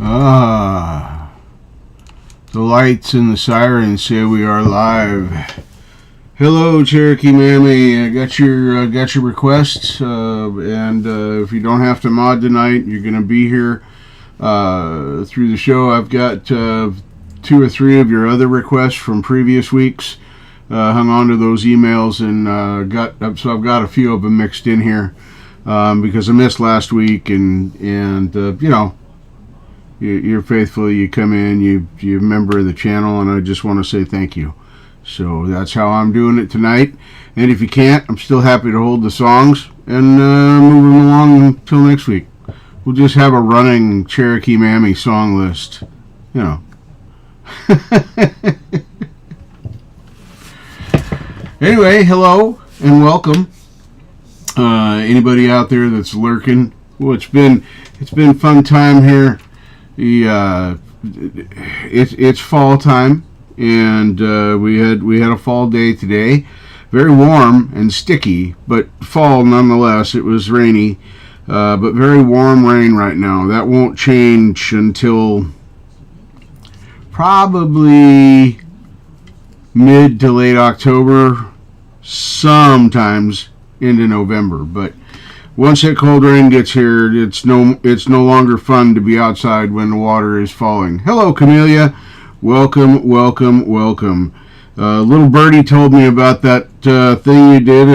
Ah, the lights and the sirens say we are live. Hello, Cherokee Mammy. I got your requests, and if you don't have to mod tonight, you're going to be here through the show. I've got 2 or 3 of your other requests from previous weeks. Hung on to those emails and so I've got a few of them mixed in here because I missed last week, and you know, you're faithful. You come in, you're a member of the channel, and I just want to say thank you. So that's how I'm doing it tonight. And if you can't, I'm still happy to hold the songs and move them along until next week. We'll just have a running Cherokee Mammy song list, you know. Anyway, hello and welcome. Anybody out there that's lurking? Well, it's been fun time here. It's fall time, and we had a fall day today. Very warm and sticky, but fall nonetheless. It was rainy, but very warm rain right now. That won't change until probably mid to late October, sometimes into November. But once that cold rain gets here, it's no longer fun to be outside when the water is falling. Hello, Camellia. Welcome. Little birdie told me about that thing you did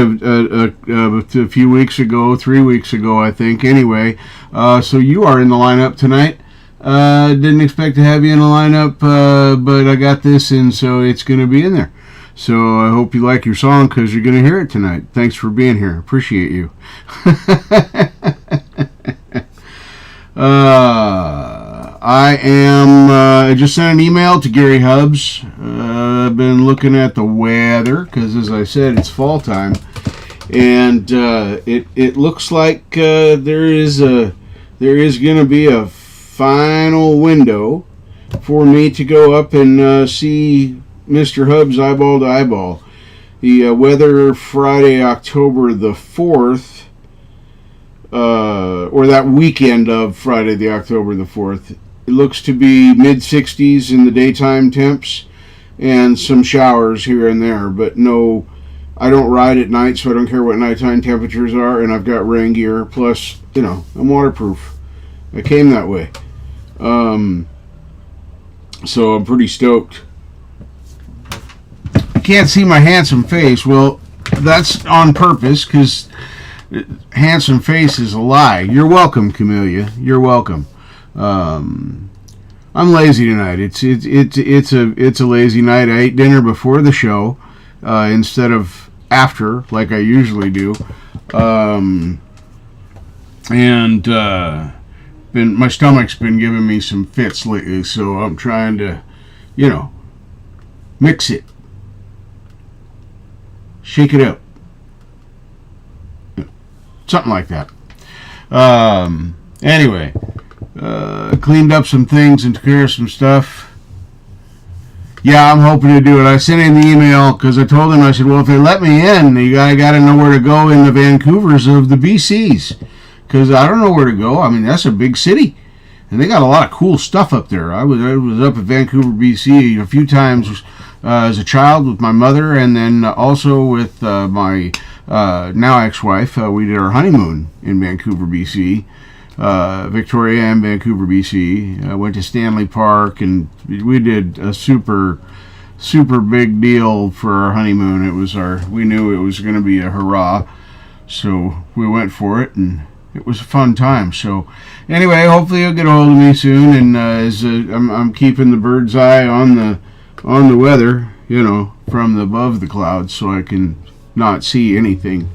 a few weeks ago, 3 weeks ago, I think. Anyway, so you are in the lineup tonight. Didn't expect to have you in the lineup, but I got this, and so it's going to be in there. So I hope you like your song, because you're going to hear it tonight. Thanks for being here. Appreciate you. I just sent an email to Gary Hubbs. I've been looking at the weather, because as I said, it's fall time. And it looks like there is going to be a final window for me to go up and see Mr. Hubbs eyeball to eyeball. The weather Friday, October the 4th, or that weekend of Friday, the October the 4th, it looks to be mid-60s in the daytime temps and some showers here and there, but no, I don't ride at night, so I don't care what nighttime temperatures are, and I've got rain gear, plus, you know, I'm waterproof. I came that way. So I'm pretty stoked. I can't see my handsome face. Well, that's on purpose, because handsome face is a lie. You're welcome, Camellia. You're welcome. I'm lazy tonight. It's a lazy night. I ate dinner before the show instead of after, like I usually do. My stomach's been giving me some fits lately, so I'm trying to, you know, mix it. Shake it up. Something like that. Anyway, cleaned up some things and took care of some stuff. Yeah, I'm hoping to do it. I sent in the email because I told him, I said, well, if they let me in, I got to know where to go in the Vancouvers of the BCs. Because I don't know where to go. I mean, that's a big city. And they got a lot of cool stuff up there. I was up at Vancouver, BC a few times as a child with my mother, and then also with my now ex-wife. We did our honeymoon in Vancouver, BC. Victoria and Vancouver, BC. Went to Stanley Park, and we did a super big deal for our honeymoon. We knew it was going to be a hurrah, so we went for it, and it was a fun time. So anyway, hopefully you'll get a hold of me soon, and I'm keeping the bird's eye on the weather, you know, from above the clouds, so I can not see anything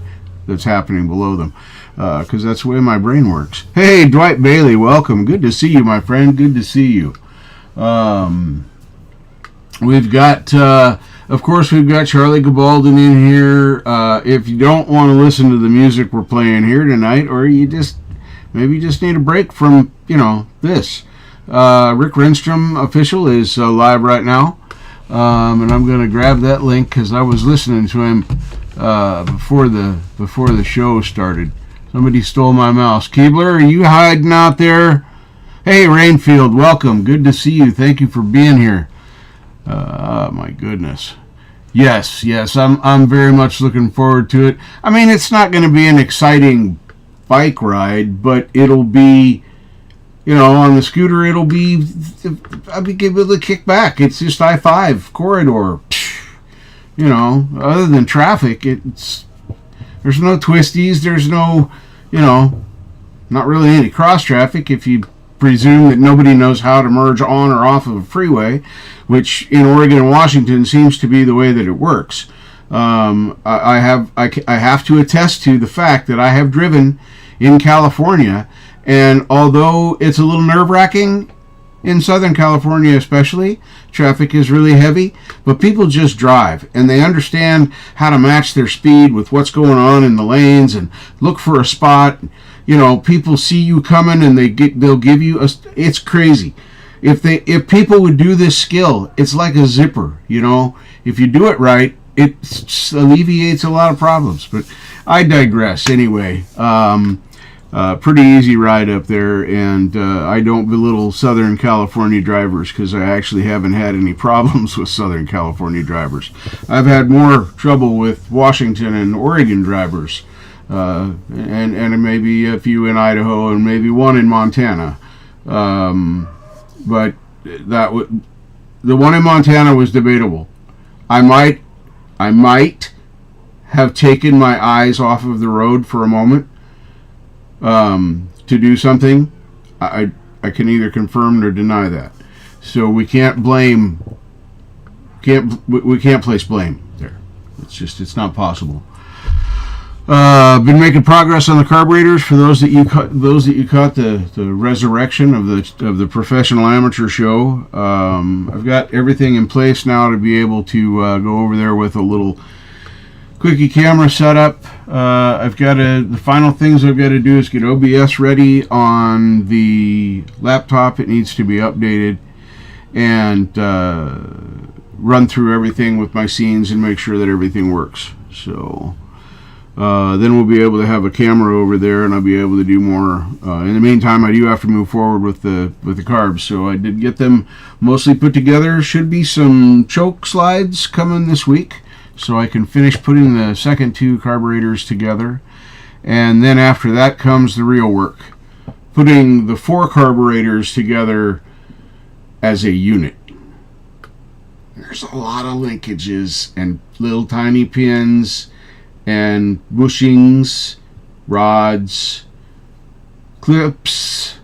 that's happening below them, because that's the way my brain works. Hey, Dwight Bailey, welcome. Good to see you, my friend. Good to see you. We've got, of course, we've got Charlie Gabaldon in here. If you don't want to listen to the music we're playing here tonight, or you just need a break from, you know, this, Rick Renstrom Official is live right now, and I'm going to grab that link because I was listening to him before the show started. Somebody stole my mouse. Keebler, are you hiding out there? Hey, Rainfield, welcome. Good to see you. Thank you for being here. My goodness. Yes, I'm very much looking forward to it. I mean, it's not going to be an exciting bike ride, but it'll be, on the scooter, I'll be able to kick back. It's just I-5 corridor. Other than traffic, there's no twisties, there's no, not really any cross traffic if you presume that nobody knows how to merge on or off of a freeway, which in Oregon and Washington seems to be the way that it works. I have to attest to the fact that I have driven in California, and although it's a little nerve-wracking in Southern California especially, traffic is really heavy, but people just drive and they understand how to match their speed with what's going on in the lanes and look for a spot. People see you coming and they'll give you it's crazy. If people would do this skill, it's like a zipper. If you do it right, it alleviates a lot of problems. But I digress. Anyway, pretty easy ride up there, and I don't belittle Southern California drivers because I actually haven't had any problems with Southern California drivers. I've had more trouble with Washington and Oregon drivers, and maybe a few in Idaho and maybe one in Montana. But the one in Montana was debatable. I might have taken my eyes off of the road for a moment to do something. I can neither confirm nor deny that. So we can't place blame there. It's not possible. Been making progress on the carburetors. For those that you caught the resurrection of the professional amateur show. I've got everything in place now to be able to go over there with a little quickie camera setup. The final things I've got to do is get OBS ready on the laptop. It needs to be updated and run through everything with my scenes and make sure that everything works. So then we'll be able to have a camera over there, and I'll be able to do more. In the meantime, I do have to move forward with the carbs, so I did get them mostly put together. Should be some choke slides coming this week, so I can finish putting the second two carburetors together. And then after that comes the real work, putting the 4 carburetors together as a unit. There's a lot of linkages and little tiny pins and bushings, rods, clips,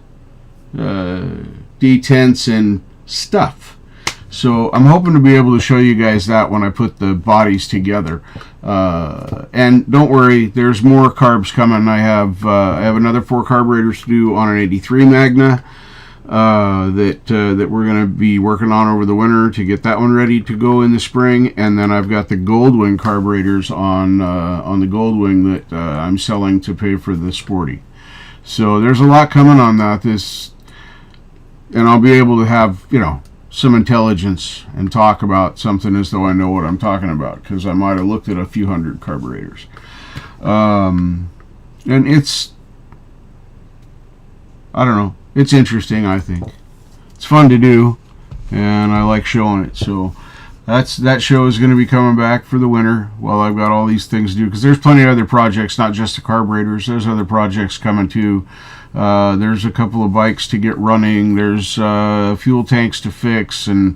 detents, and stuff. So I'm hoping to be able to show you guys that when I put the bodies together. And don't worry, there's more carbs coming. I have another 4 carburetors to do on an 83 Magna that we're going to be working on over the winter to get that one ready to go in the spring. And then I've got the Goldwing carburetors on the Goldwing that I'm selling to pay for the Sporty. So there's a lot coming on that. And I'll be able to have some intelligence and talk about something as though I know what I'm talking about, because I might have looked at a few hundred carburetors. And I don't know, it's interesting. I think it's fun to do, and I like showing it. So that show is going to be coming back for the winter while I've got all these things to do, because there's plenty of other projects, not just the carburetors. There's other projects coming too. There's a couple of bikes to get running. There's fuel tanks to fix and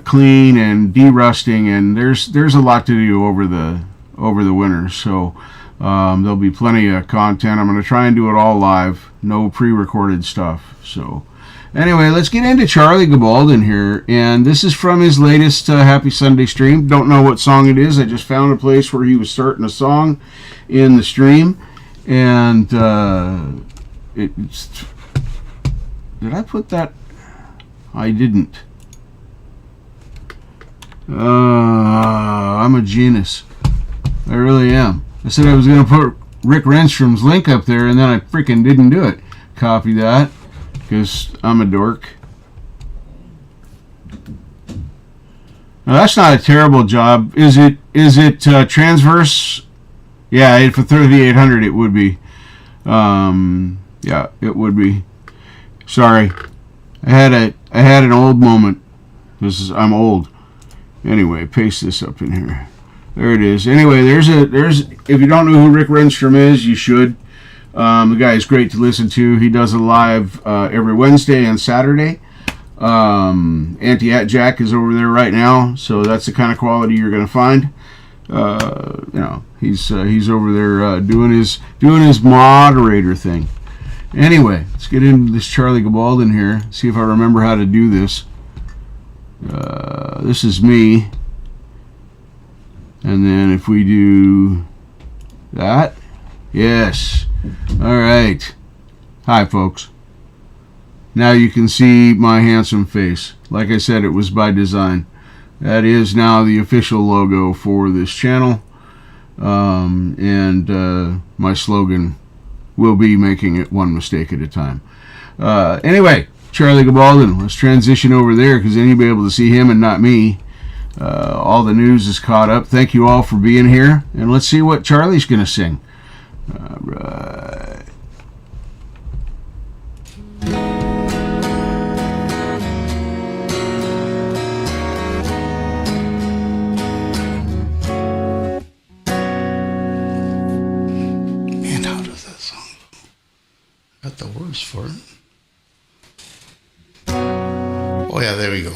clean and derusting, and there's a lot to do over the winter. So there'll be plenty of content. I'm going to try and do it all live, no pre-recorded stuff. So anyway, let's get into Charlie Gabalden here, and this is from his latest Happy Sunday stream. Don't know what song it is. I just found a place where he was starting a song in the stream, and did I put that? I didn't. I'm a genius. I really am. I said I was going to put Rick Renstrom's link up there, and then I freaking didn't do it. Copy that, because I'm a dork. Now, that's not a terrible job. Is it transverse? Yeah, for 3800 it would be. Yeah, it would be. Sorry, I had an old moment. I'm old. Anyway, paste this up in here. There it is. Anyway, there's if you don't know who Rick Renstrom is, you should. The guy is great to listen to. He does a live every Wednesday and Saturday. Auntie At Jack is over there right now, so that's the kind of quality you're going to find. He's over there doing his moderator thing. Anyway, let's get into this Charlie Gabaldon here. See if I remember how to do this. This is me, and then if we do that, yes. All right. Hi, folks. Now you can see my handsome face. Like I said, it was by design. That is now the official logo for this channel. And my slogan will be making it one mistake at a time. Anyway, Charlie Gabaldon, let's transition over there because then you'll be able to see him and not me. All the news is caught up. Thank you all for being here. And let's see what Charlie's going to sing. All right. Man, how does that song go? Got the words for it. Oh yeah, there we go.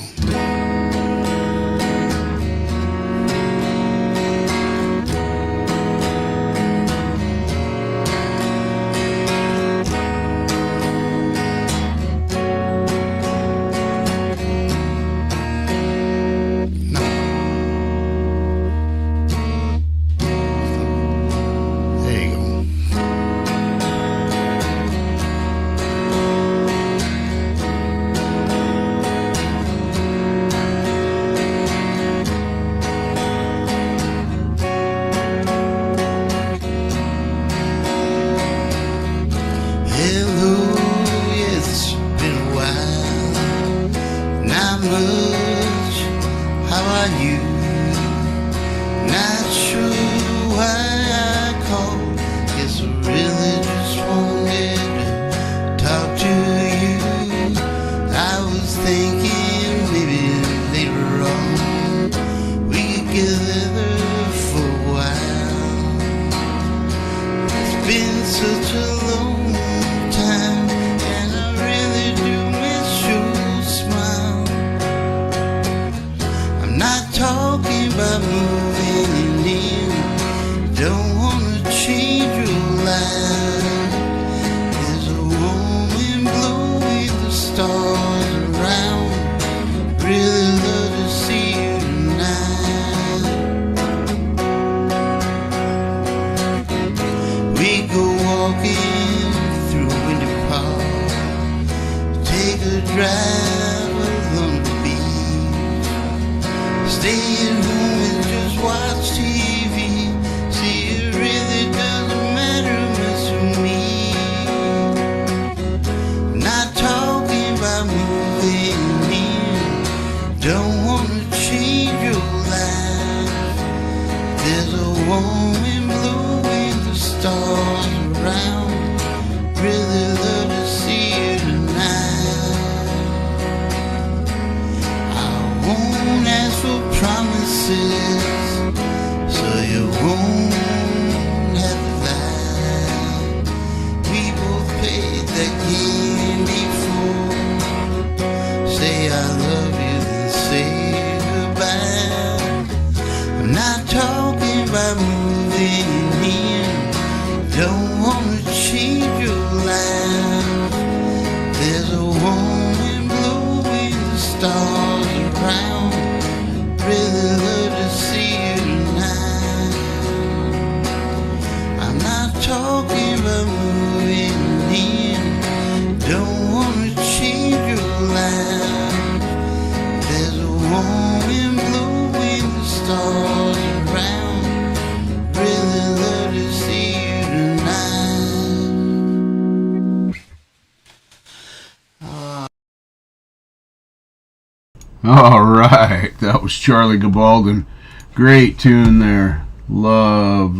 All right, that was Charlie Gabaldon. Great tune there. Love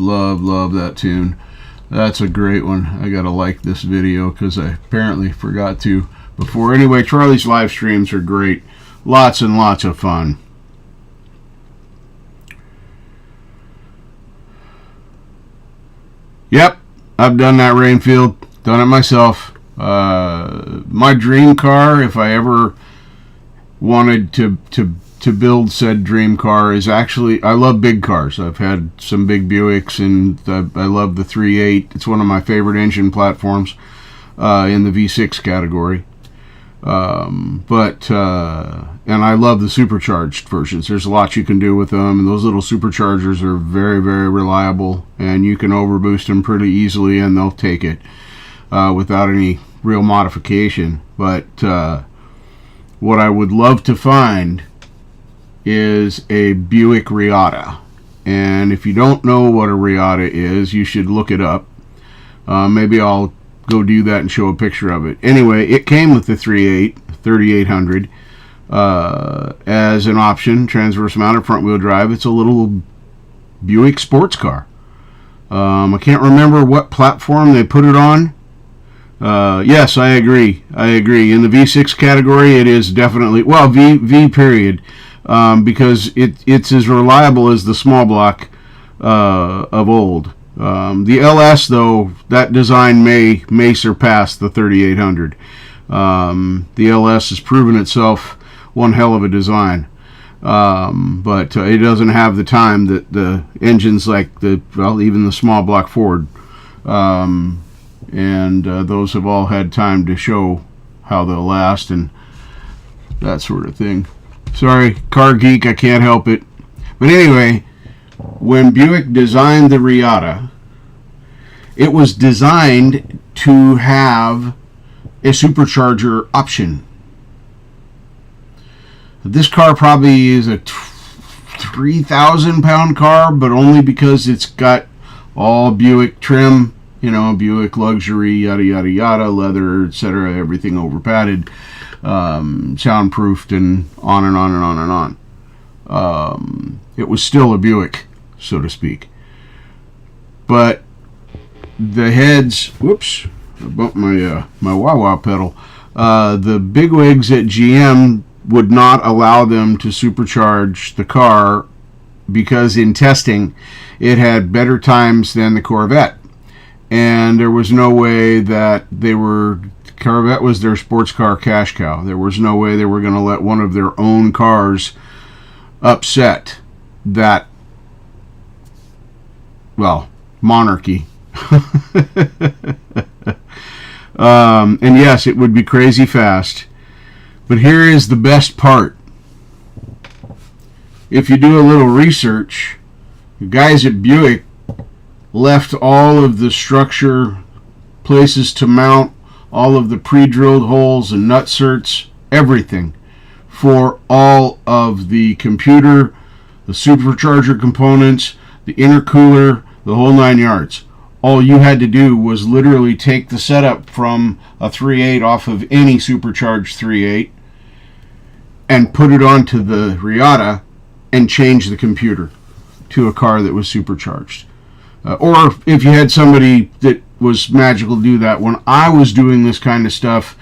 that tune. That's a great one. I gotta like this video because I apparently forgot to before. Anyway, Charlie's live streams are great. Lots and lots of fun. Yep, I've done that, Rainfield. Done it myself. My dream car, if I ever wanted to build said dream car, is actually, I love big cars. I've had some big Buicks, and I love the 3.8. It's one of my favorite engine platforms in the V6 category. And I love the supercharged versions. There's a lot you can do with them, and those little superchargers are very, very reliable, and you can overboost them pretty easily, and they'll take it without any real modification. But what I would love to find is a Buick Riata. And if you don't know what a Riata is, you should look it up. Maybe I'll go do that and show a picture of it. Anyway, it came with the 3.8 3800 as an option, transverse mounted front wheel drive. It's a little Buick sports car. I can't remember what platform they put it on. Yes, I agree. In the V6 category, it is definitely, well, V period, because it's as reliable as the small block of old. The LS, though, that design may surpass the 3800. The LS has proven itself one hell of a design, but it doesn't have the time that the engines like even the small block Ford, and those have all had time to show how they'll last and that sort of thing. Sorry, car geek, I can't help it. But anyway, when Buick designed the Riata, it was designed to have a supercharger option. This car probably is a 3,000 pound car, but only because it's got all Buick trim, Buick luxury, yada yada yada, leather, etc., everything over padded, soundproofed, and on and on and on and on. It was still a Buick, so to speak. But the heads, whoops, I bumped my wah-wah pedal. The bigwigs at GM would not allow them to supercharge the car because in testing it had better times than the Corvette, and there was no way that Corvette was their sports car cash cow. There was no way they were going to let one of their own cars upset that, well, monarchy. And yes, it would be crazy fast. But here is the best part. If you do a little research, the guys at Buick left all of the structure, places to mount, all of the pre-drilled holes and nutserts, everything, for all of the computer, the supercharger components, the intercooler, the whole 9 yards. All you had to do was literally take the setup from a 3.8 off of any supercharged 3.8 and put it onto the Riata and change the computer to a car that was supercharged. Or if you had somebody that was magical to do that. When I was doing this kind of stuff,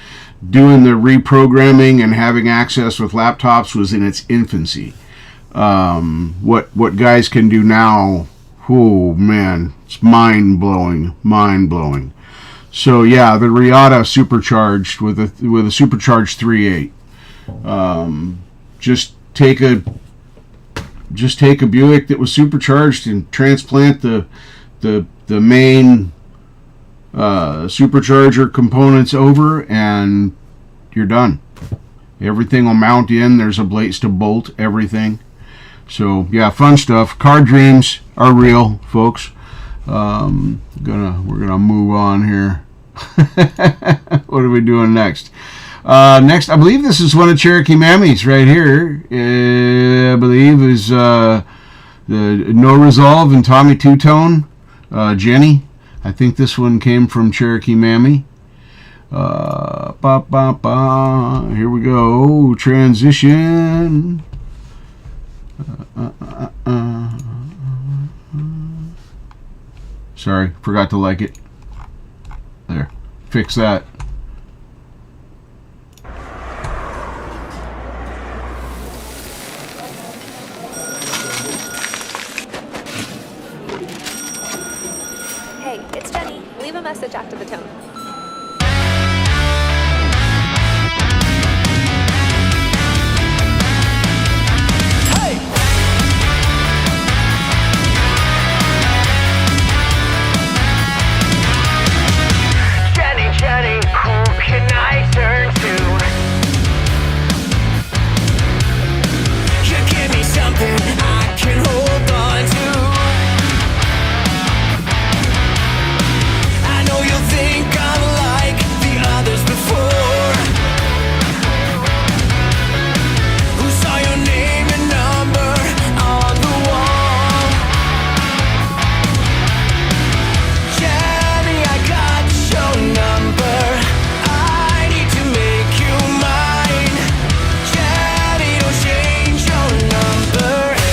doing the reprogramming and having access with laptops was in its infancy. What guys can do now, oh man, it's mind-blowing. So yeah, the Riata supercharged with a supercharged 3.8. Just take a Buick that was supercharged and transplant the main supercharger components over, and you're done. Everything will mount in. There's a blades to bolt everything. So yeah, fun stuff. Car dreams are real, folks. We're gonna move on here. What are we doing next? Next, I believe this is one of Cherokee Mammy's right here. I believe is the No Resolve and Tommy Two Tone, Jenny. I think this one came from Cherokee Mammy. Here we go. Transition. Sorry, forgot to like it. There, fix that. jack to the tone. Jenny, who can I turn to? You give me something I can hold on to. I know you'll think I'm like the others before, who saw your name and number on the wall. Jenny, I got your number. I need to make you mine. Jenny, don't change your number. 8675309.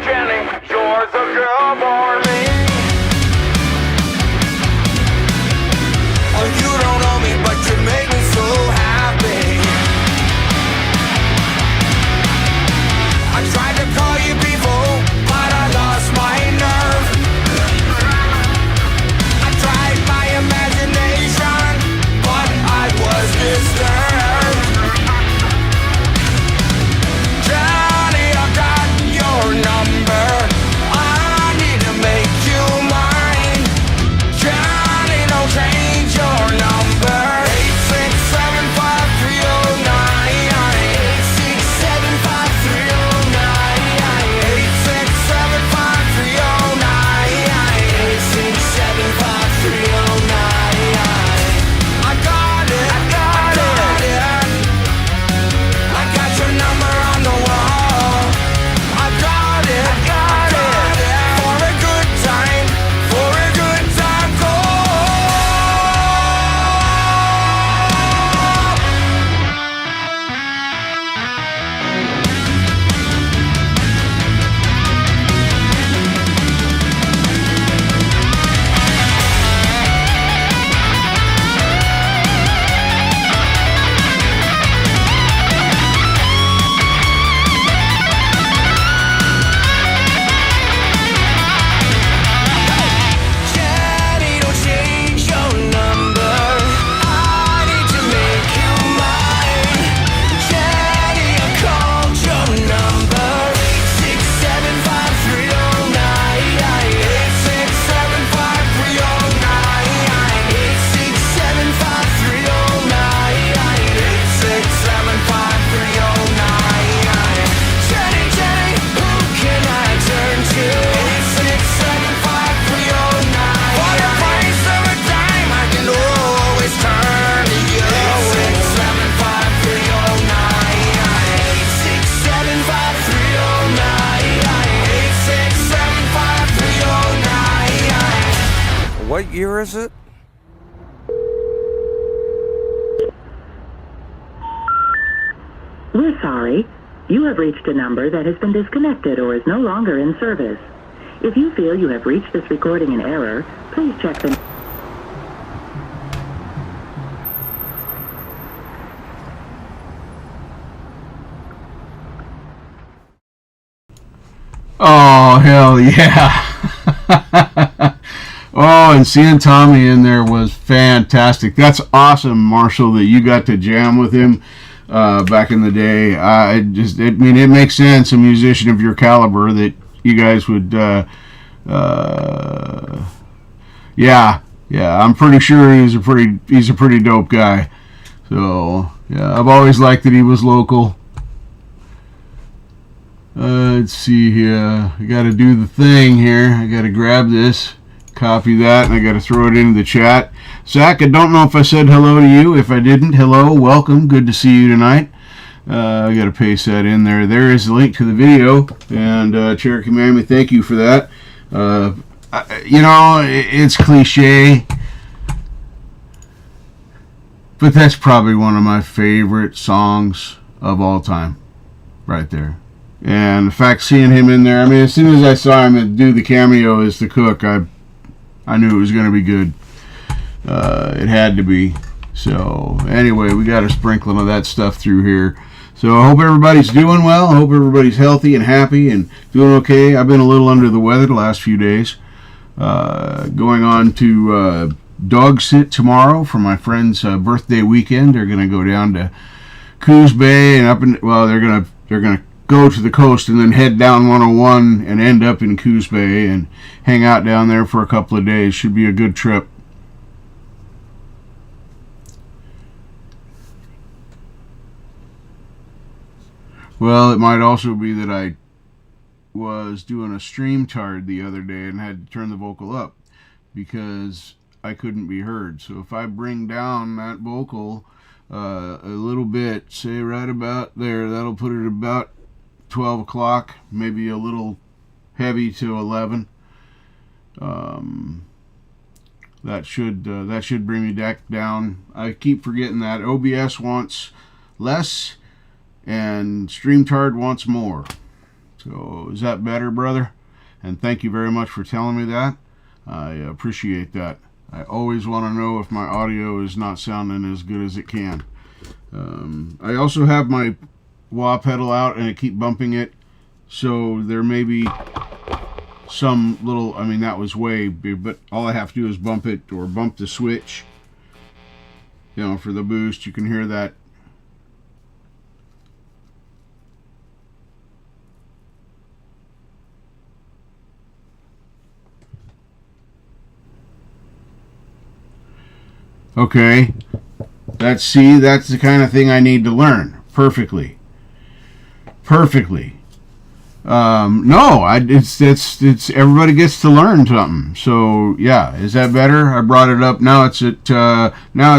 Jenny, yours a girl born me. Oh, you don't know me, but you make me so happy. I tried to call you before, but I lost my nerve. I tried my imagination, but I was disturbed. Johnny, I got your number. I need to make you mine. Johnny, don't change your number. 8675309. I got it. I got your number on the wall. I got it. For a good time, call. Jenny, don't change your number. I need to make you mine. Jenny, I called your number. 8675309. 8675309. Jenny, who can I turn to? 8675309. For the price of a dime, I can always turn to you. 8675309. 8675309. What year is it? We're sorry. You have reached a number that has been disconnected or is no longer in service. If you feel you have reached this recording in error, please check the... Oh, hell yeah. Oh, and seeing Tommy in there was fantastic. That's awesome, Marshall, that you got to jam with him back in the day. It makes sense, a musician of your caliber, that you guys would, yeah, I'm pretty sure he's a pretty dope guy. So, yeah, I've always liked that he was local. Let's see here. I got to do the thing here. I got to grab this, copy that, and I got to throw it into the chat. Zach, I don't know if I said hello to you. If I didn't, hello, welcome. Good to see you tonight. I got to paste that in there. There is the link to the video. And Cherokee Mammy, thank you for that. It's cliche, but that's probably one of my favorite songs of all time, right there. And in fact, seeing him in there, as soon as I saw him do the cameo as the cook, I knew it was going to be good. It had to be. So anyway, we got a sprinkling of that stuff through here. So I hope everybody's doing well. I hope everybody's healthy and happy and doing okay. I've been a little under the weather the last few days. Going on to dog sit tomorrow for my friend's birthday weekend. They're going to go down to Coos Bay and they're going to go to the coast and then head down 101 and end up in Coos Bay and hang out down there for a couple of days. Should be a good trip. Well, it might also be that I was doing a stream tard the other day and had to turn the vocal up because I couldn't be heard. So if I bring down that vocal a little bit, say right about there, that'll put it about 12 o'clock, maybe a little heavy to 11. That should bring me back down. I keep forgetting that OBS wants less and StreamTard wants more. So is that better, brother? And thank you very much for telling me that. I appreciate that. I always want to know if my audio is not sounding as good as it can. I also have my wah pedal out and I keep bumping it, so there may be some little, I mean that was way big, but all I have to do is bump it or bump the switch, you know, for the boost. You can hear that. Okay, that's the kind of thing I need to learn perfectly. No, it's everybody gets to learn something. So yeah, is that better? I brought it up. Now it's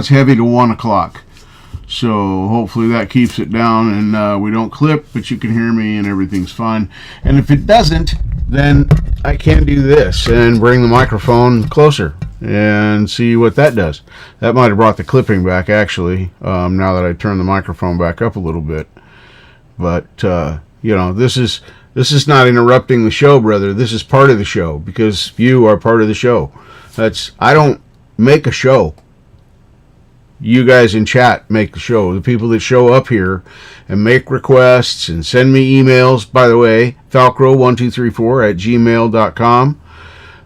heavy to 1 o'clock. So hopefully that keeps it down and we don't clip, but you can hear me and everything's fine. And if it doesn't, then I can do this and bring the microphone closer and see what that does. That might have brought the clipping back actually, now that I turn the microphone back up a little bit. But you know, this is not interrupting the show, brother. This is part of the show because you are part of the show. I don't make a show. You guys in chat make the show. The people that show up here and make requests and send me emails. By the way, falcro1234@gmail.com.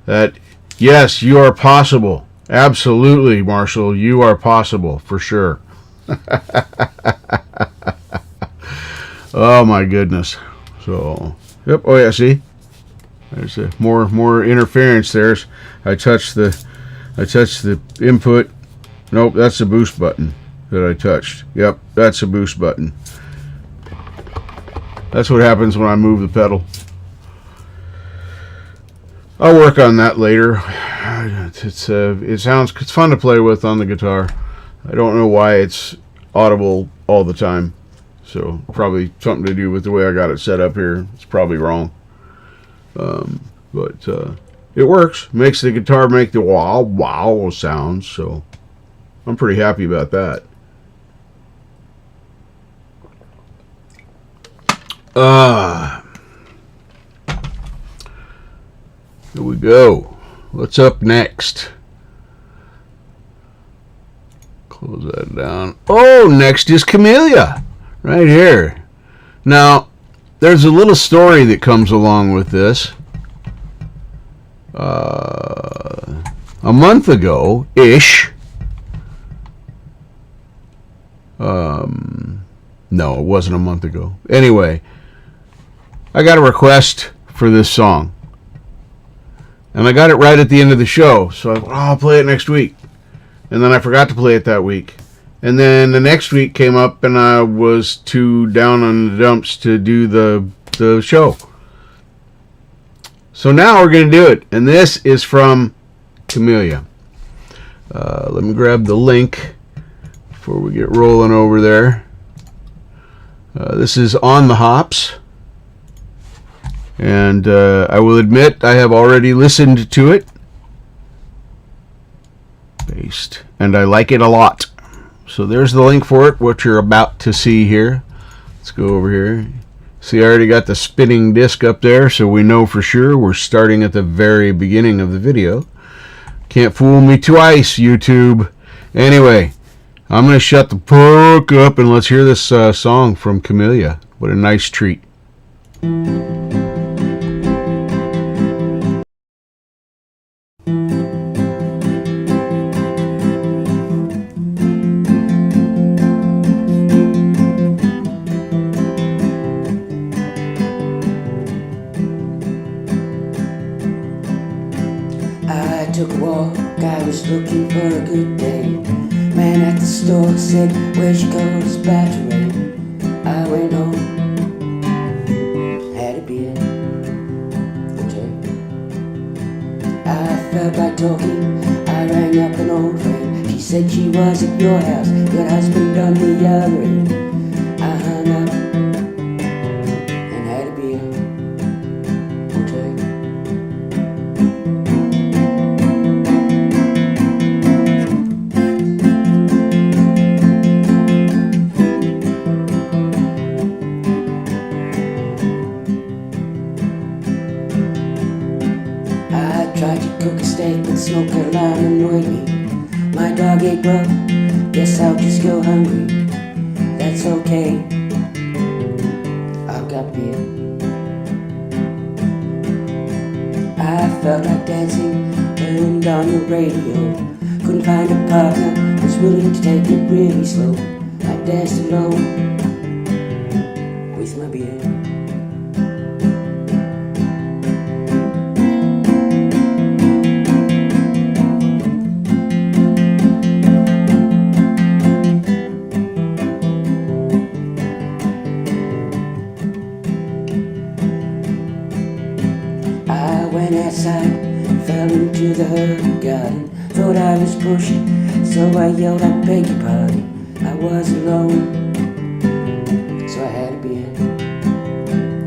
That, yes, you are possible. Absolutely, Marshall. You are possible, for sure. Oh, my goodness. So, yep. Oh, yeah, see? There's more interference there. I touched the input. Nope, that's the boost button that I touched. Yep, that's the boost button. That's what happens when I move the pedal. I'll work on that later. It's fun to play with on the guitar. I don't know why it's audible all the time. So probably something to do with the way I got it set up here. It's probably wrong. But it works. Makes the guitar make the wow wow sounds. So I'm pretty happy about that. Here we go. What's up next? Close that down. Oh, next is Camellia. Right here. Now, there's a little story that comes along with this. A month ago-ish. No, it wasn't a month ago. Anyway, I got a request for this song. And I got it right at the end of the show. So I thought, I'll play it next week. And then I forgot to play it that week. And then the next week came up and I was too down on the dumps to do the show. So now we're going to do it. And this is from Camellia. Let me grab the link before we get rolling over there. This is On the Hops. And I will admit I have already listened to it. Paste. And I like it a lot. So there's the link for it, what you're about to see here. Let's go over here. See, I already got the spinning disc up there, so we know for sure we're starting at the very beginning of the video. Can't fool me twice, YouTube. Anyway, I'm going to shut the fuck up and let's hear this song from Camellia. What a nice treat. I took a walk, I was looking for a good day. Man at the store said, where'd you go, it's about to rain. I went home, had a beer, I felt like talking, I rang up an old friend. She said she was at your house, your husband on the other end. I hung up and had a beer, tried to cook a steak, but North Carolina annoyed me. My dog ate well, guess I'll just go hungry. That's okay, I've got beer. I felt like dancing, turned on the radio. Couldn't find a partner, was willing to take it really slow. I danced alone with my beer. I went outside, fell into the herb garden. Thought I was pushed, so I yelled, I beg your pardon. I was alone, so I had a beer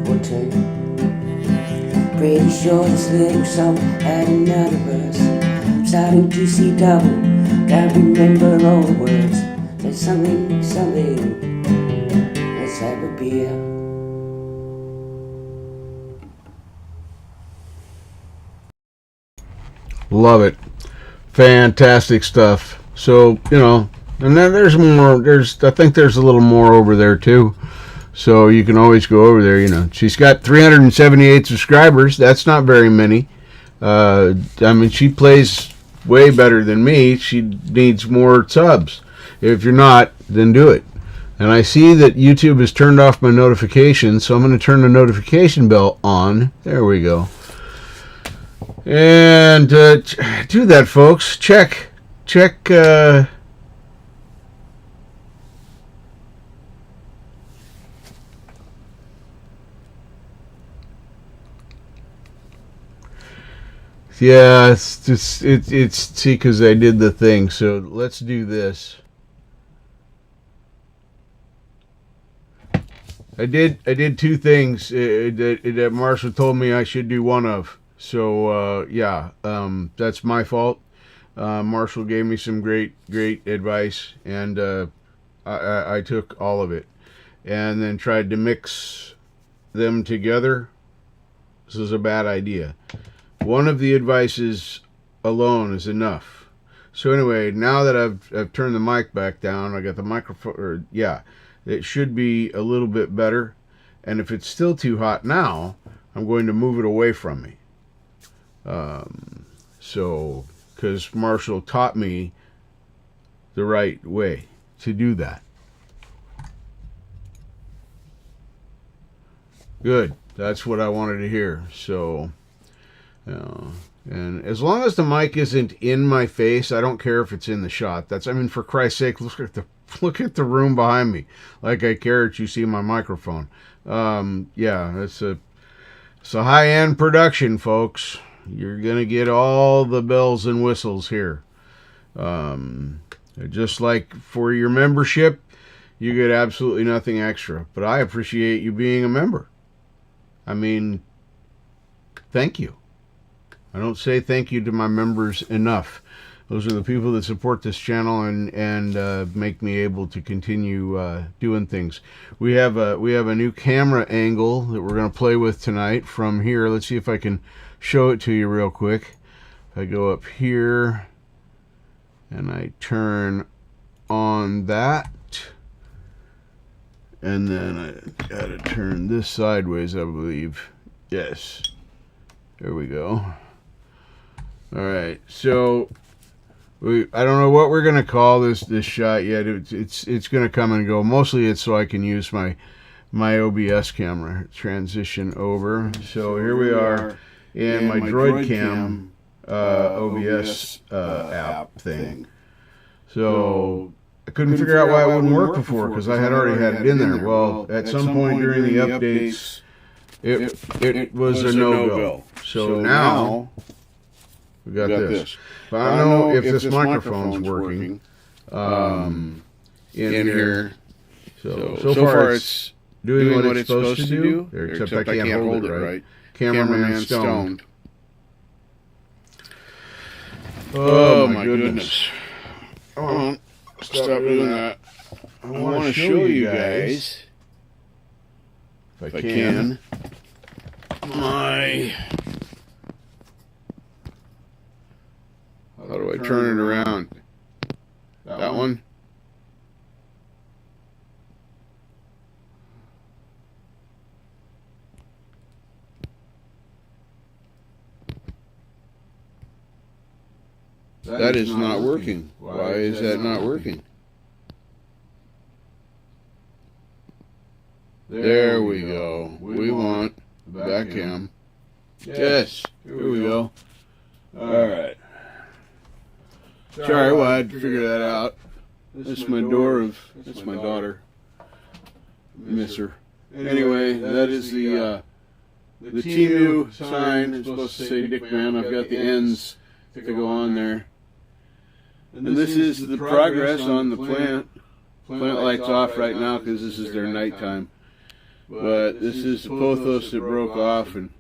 or two. Pretty sure this little song had another verse. I'm starting to see double, can't remember all the words. There's something, let's have a beer. Love it. Fantastic stuff. So, you know, and then there's more. I think there's a little more over there too. So you can always go over there, you know. She's got 378 subscribers. That's not very many. I mean, she plays way better than me. She needs more subs. If you're not, then do it. And I see that YouTube has turned off my notifications, so I'm going to turn the notification bell on. There we go. And do that, folks. Check. Yeah, it's just it's see, because I did the thing. So let's do this. I did two things that Marshall told me I should do one of. So yeah, that's my fault. Marshall gave me some great advice, and I took all of it, and then tried to mix them together. This is a bad idea. One of the advices alone is enough. So anyway, now that I've turned the mic back down, I got the microphone. Or yeah, it should be a little bit better. And if it's still too hot now, I'm going to move it away from me. So, because Marshall taught me the right way to do that. Good. That's what I wanted to hear. So, and as long as the mic isn't in my face, I don't care if it's in the shot. I mean, for Christ's sake, look at the room behind me. Like I care that you see my microphone. Yeah, it's a high-end production, folks. You're gonna get all the bells and whistles here. Just like for your membership, you get absolutely nothing extra. But I appreciate you being a member. I mean, thank you. I don't say thank you to my members enough. Those are the people that support this channel and make me able to continue doing things. We have a new camera angle that we're going to play with tonight from here. Let's see if I can show it to you real quick. I go up here and I turn on that, and then I gotta turn this sideways, I believe. Yes, there we go. All right, so I don't know what we're gonna call this shot yet. It's gonna come and go. Mostly it's so I can use my OBS camera. Transition over. So here we are in my Droid Cam OBS app thing. So I couldn't figure out why it wouldn't work before, because I had already had it in there. Well, at some point during the updates, it was a no-go. So now we got this. But I don't know if this microphone's working in here. So far it's doing what it's supposed to do, except I can't hold it right. Cameraman stoned. Oh my goodness. Oh, stop doing that. I want to show you guys, if I can, my... How do I turn it around? That one? That is not working. Why is that not working? There we go. We want the back cam. Yes. Here we go. All right. Sorry, well, I had to figure that out. That's my that's my daughter. Miss her. Anyway, that is the Temu sign. It's supposed to say Dick Man. I've got the ends to go on there. And this is the progress on the plant. Plant light's off right now because this is their nighttime. But this is the pothos that broke off, and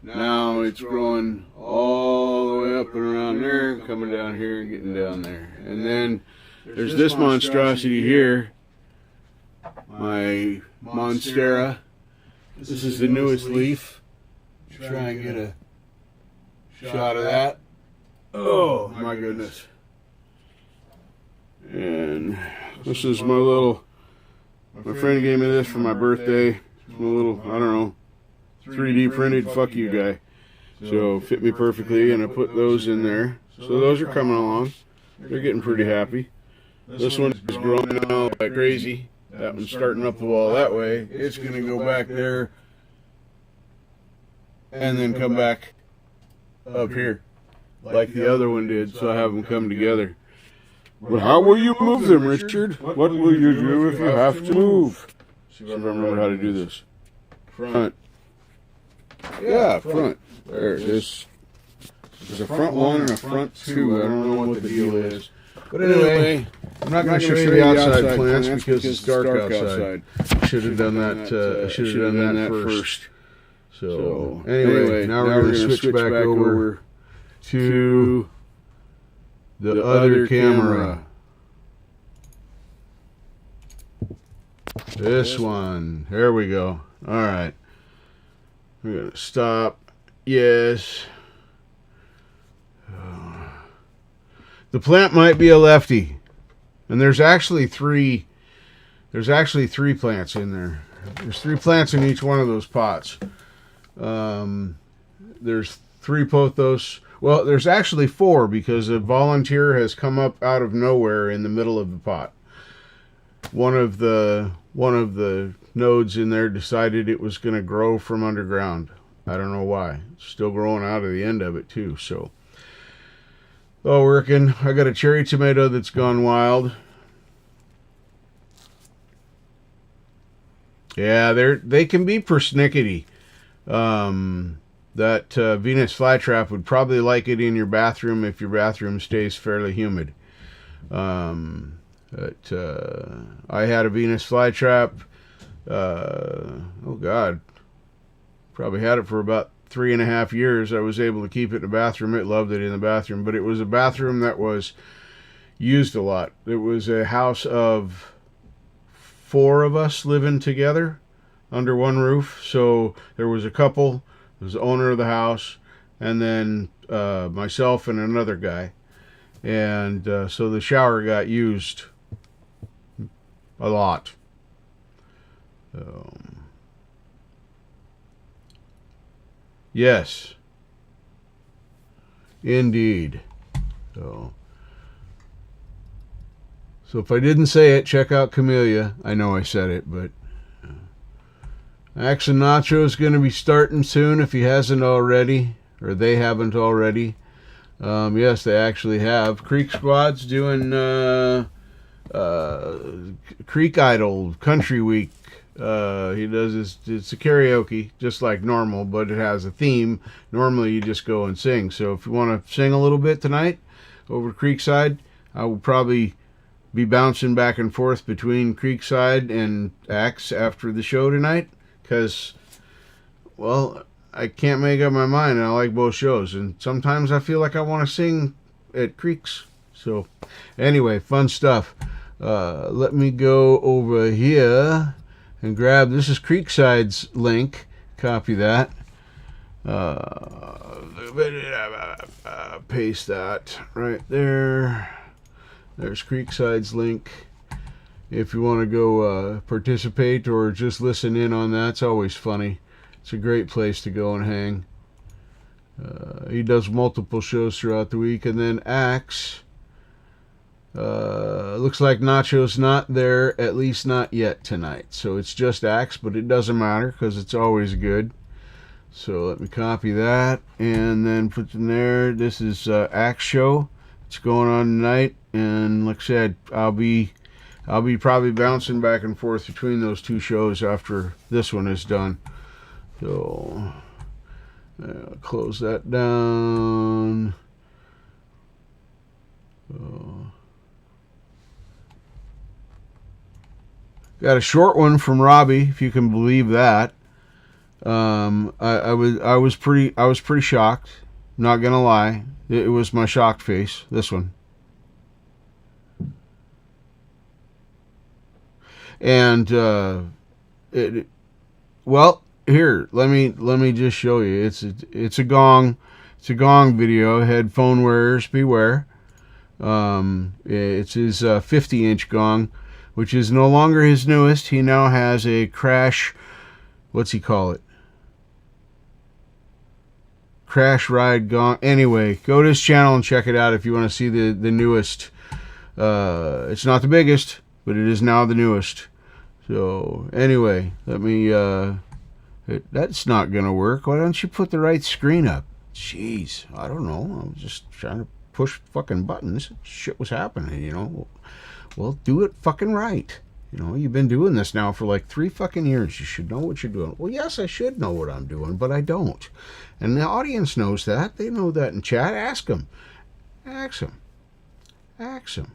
now it's growing all the way up and around there, coming down here and getting down there. And then there's this monstrosity here, my Monstera. This is the newest leaf. Try and get a shot of that. Oh my goodness. And this is my friend gave me this for my birthday. It's my little, I don't know, 3D printed fuck you guy. So fit me perfectly, and I put those in there. So those are coming along. They're getting pretty happy. This one is growing out like crazy. That one's starting up the wall that way. It's going to go back there and then come back up here like the other one did. So I have them come together. But how will you move them, Richard? What will you do if you have to move? See if I remember how to do this. Front. Yeah, front. There it is. There's a front one and a front two. I don't know what the deal is. But anyway, I'm not going to show you the outside plants because it's dark outside. I should have done that first. So anyway, now we're going to switch back over to the other camera. This one. There we go. All right. We're going to stop. Yes. The plant might be a lefty. And there's actually three plants in there. There's 3 plants in each one of those pots. There's 3 pothos. Well, there's actually 4 because a volunteer has come up out of nowhere in the middle of the pot. One of the nodes in there decided it was going to grow from underground. I don't know why. It's still growing out of the end of it too. So, all working. I got a cherry tomato that's gone wild. Yeah, they can be persnickety. That Venus flytrap would probably like it in your bathroom if your bathroom stays fairly humid. But I had a Venus flytrap. Oh God, probably had it for about 3.5 years. I was able to keep it in the bathroom. It loved it in the bathroom, but it was a bathroom that was used a lot. It was a house of 4 of us living together under one roof. So there was a couple. There was the owner of the house. and then myself and another guy. And so the shower got used a lot. Yes. Indeed. So if I didn't say it, check out Camellia. I know I said it, but Axe and Nacho is going to be starting soon if he hasn't already, or they haven't already. Yes, they actually have. Creek Squad's doing Creek Idol Country Week. He does it's a karaoke, just like normal, but it has a theme. Normally you just go and sing. So if you want to sing a little bit tonight over Creekside, I will probably be bouncing back and forth between Creekside and Axe after the show tonight, because, well, I can't make up my mind. I like both shows, and sometimes I feel like I want to sing at Creeks. So anyway, fun stuff. Let me go over here and grab, this is Creekside's link. Copy that. Paste that right there. There's Creekside's link. If you want to go participate or just listen in on that, it's always funny. It's a great place to go and hang. He does multiple shows throughout the week. And then Axe. Looks like Nacho's not there, at least not yet tonight. So it's just Axe, but it doesn't matter because it's always good. So let me copy that and then put in there. This is Axe show. It's going on tonight, and like I said, I'll be probably bouncing back and forth between those two shows after this one is done. So close that down. Got a short one from Robbie, if you can believe that. I was pretty shocked. Not gonna lie, it was my shocked face. This one. And well, here, let me just show you. It's a gong video. Headphone wearers beware. It's his 50-inch gong, which is no longer his newest. He now has a Crash, what's he call it? Crash Ride gong. Anyway, go to his channel and check it out if you want to see the newest. It's not the biggest, but it is now the newest. So anyway, let me that's not gonna work. Why don't you put the right screen up? Jeez, I don't know. I was just trying to push fucking buttons. Shit was happening, you know. Well, do it fucking right. You know, you've been doing this now for like 3 fucking years. You should know what you're doing. Well, yes, I should know what I'm doing, but I don't. And the audience knows that. They know that in chat. Ask them. Ask them. Ask them.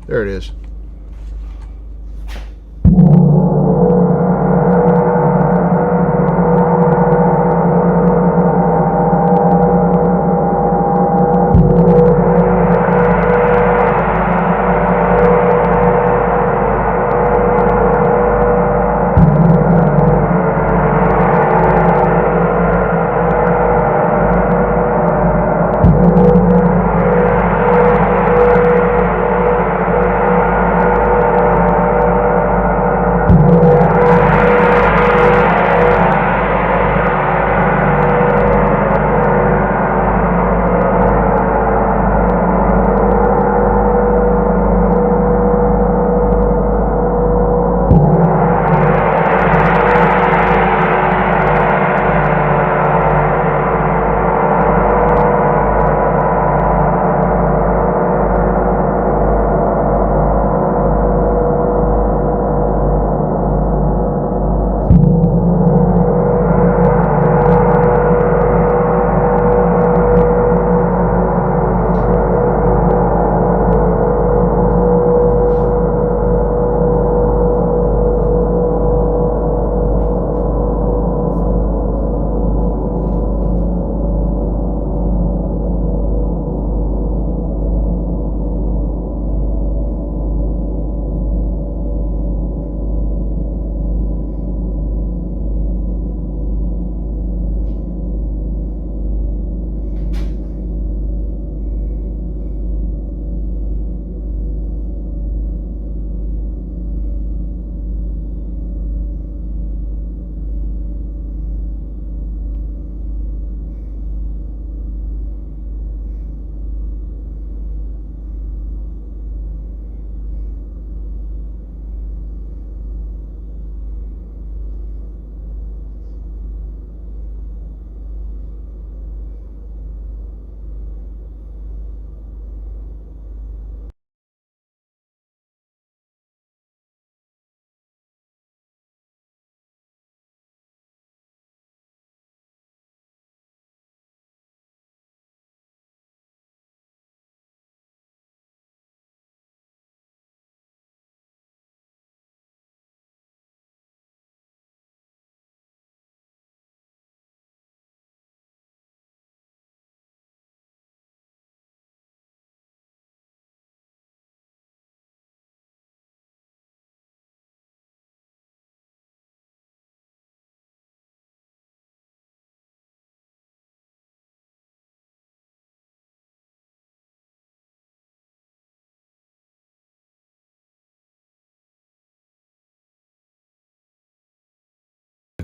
There it is.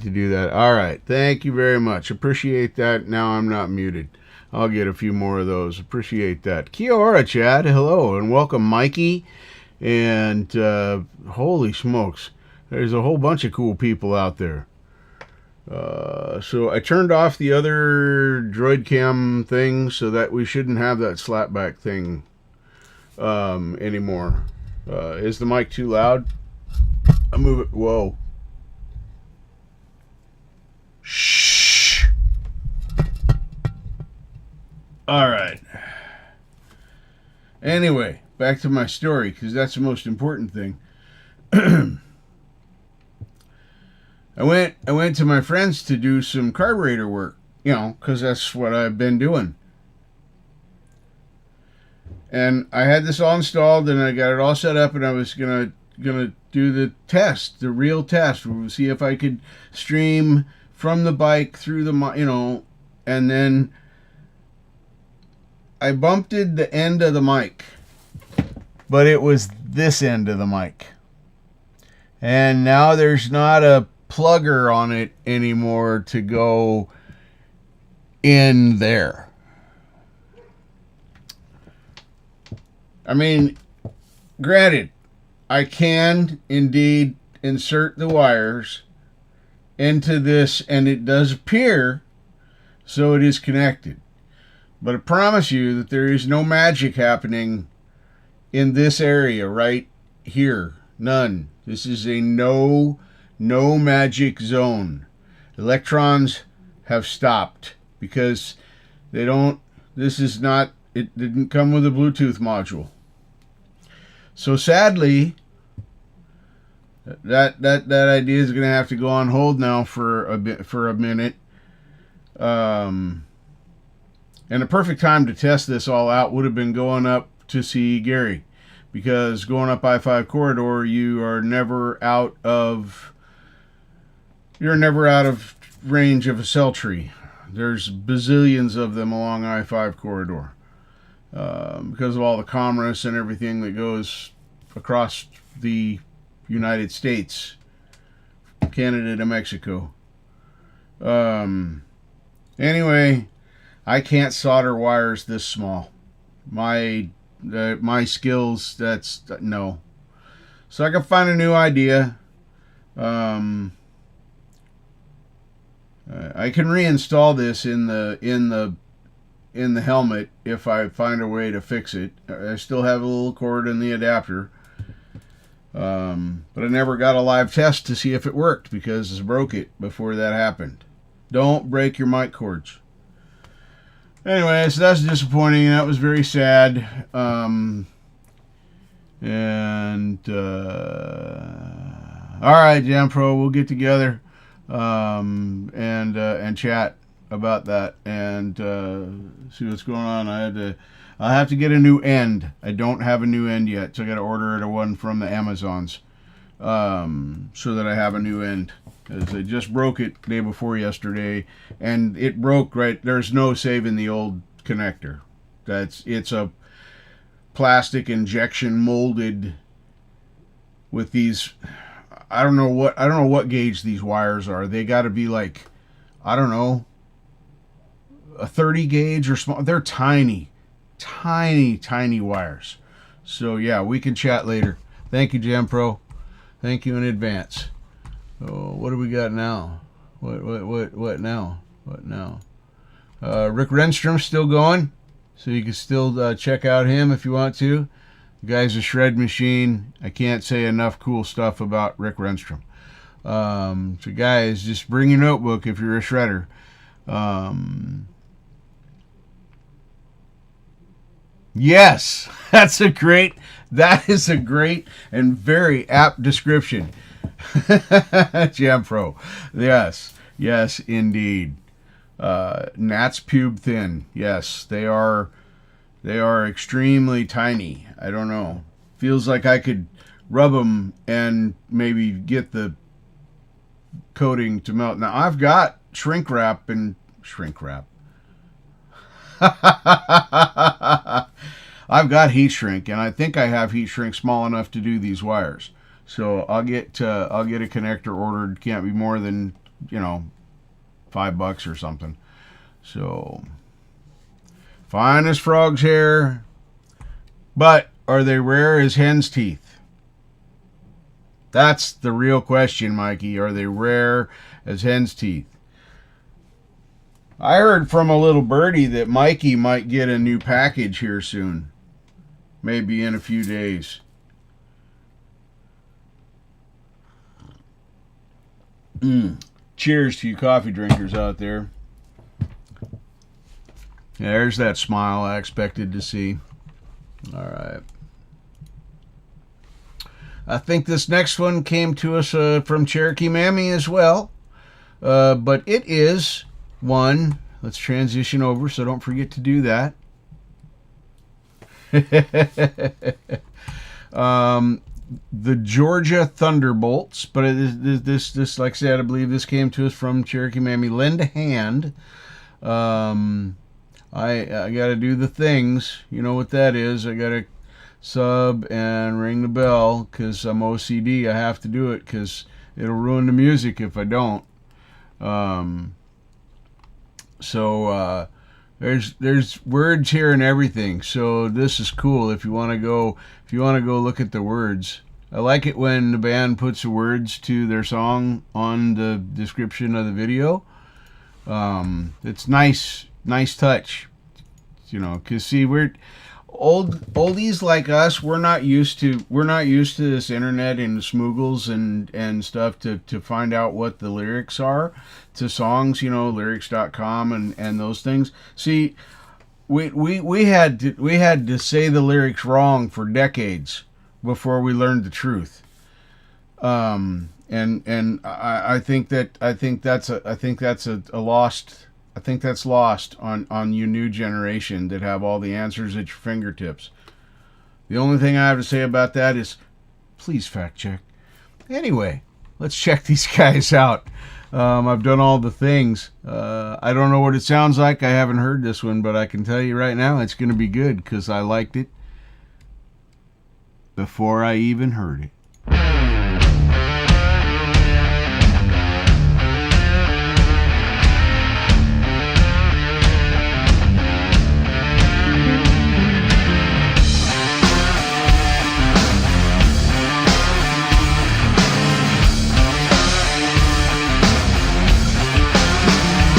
to do that. All right. Thank you very much. Appreciate that. Now I'm not muted. I'll get a few more of those. Appreciate that. Kia ora, Chad. Hello, and welcome, Mikey. And holy smokes, there's a whole bunch of cool people out there. So I turned off the other droid cam thing so that we shouldn't have that slapback thing anymore. Is the mic too loud? I'll move it. Whoa. Shh. All right. Anyway, back to my story, because that's the most important thing. I went to my friends to do some carburetor work, you know, because that's what I've been doing. And I had this all installed, and I got it all set up, and I was gonna do the test, the real test, see if I could stream from the bike through the, you know, and then I bumped the end of the mic, but it was this end of the mic, and now there's not a plugger on it anymore to go in there. I mean, granted, I can indeed insert the wires into this, and it does appear so it is connected. But I promise you that there is no magic happening in this area right here. None. This is a no magic zone. Electrons have stopped because they don't, this is not, it didn't come with a Bluetooth module. So sadly, that idea is going to have to go on hold now for a minute. And the perfect time to test this all out would have been going up to see Gary, because going up I-5 corridor, you're never out of range of a cell tree. There's bazillions of them along I-5 corridor because of all the commerce and everything that goes across the United States, Canada to Mexico. Anyway, I can't solder wires this small. My skills, that's no. So I can find a new idea. I can reinstall this in the helmet if I find a way to fix it. I still have a little cord in the adapter. But I never got a live test to see if it worked because I broke it before that happened. Don't break your mic cords. Anyway, so that's disappointing. That was very sad. All right, Jam Pro, we'll get together and chat about that and see what's going on. I'll have to get a new end. I don't have a new end yet, so I got to order a one from the Amazons so that I have a new end. Because they just broke it day before yesterday, and it broke right. There's no saving the old connector. It's a plastic injection molded with these. I don't know what gauge these wires are. They got to be like, I don't know, a 30 gauge or small. They're tiny wires. So yeah, we can chat later. Thank you, Jam Pro. Thank you in advance. Oh, what do we got now? What now? What now? Rick Renstrom's still going, so you can still check out him if you want to. The guy's a shred machine. I can't say enough cool stuff about Rick Renstrom. So guys, just bring your notebook if you're a shredder. Yes, that is a great and very apt description. Jam Pro. Yes, indeed. Gnats pube thin. Yes, they are extremely tiny. I don't know. Feels like I could rub them and maybe get the coating to melt. Now I've got shrink wrap. I've got heat shrink, and I think I have heat shrink small enough to do these wires. So I'll get a connector ordered. Can't be more than $5 or something. So, fine as frog's hair, but are they rare as hen's teeth? That's the real question, Mikey. Are they rare as hen's teeth? I heard from a little birdie that Mikey might get a new package here soon. Maybe in a few days. Cheers to you coffee drinkers out there. There's that smile I expected to see. All right. I think this next one came to us from Cherokee Mammy as well. But it is one. Let's transition over, so don't forget to do that. The Georgia Thunderbolts, but this, like I said, I believe this came to us from Cherokee Mammy. Lend a hand. I got to do the things. You know what that is. I got to sub and ring the bell because I'm OCD. I have to do it because it'll ruin the music if I don't. So there's words here and everything. So this is cool if you want to go look at the words. I like it when the band puts the words to their song on the description of the video. It's nice touch, because see, we're oldies like us. We're not used to this internet and smooggles and stuff to find out what the lyrics are to songs, lyrics.com and those things. See, we had to say the lyrics wrong for decades before we learned the truth. And I think that's lost on you new generation that have all the answers at your fingertips. The only thing I have to say about that is please fact check. Anyway, let's check these guys out. I've done all the things. I don't know what it sounds like. I haven't heard this one, but I can tell you right now it's going to be good because I liked it before I even heard it.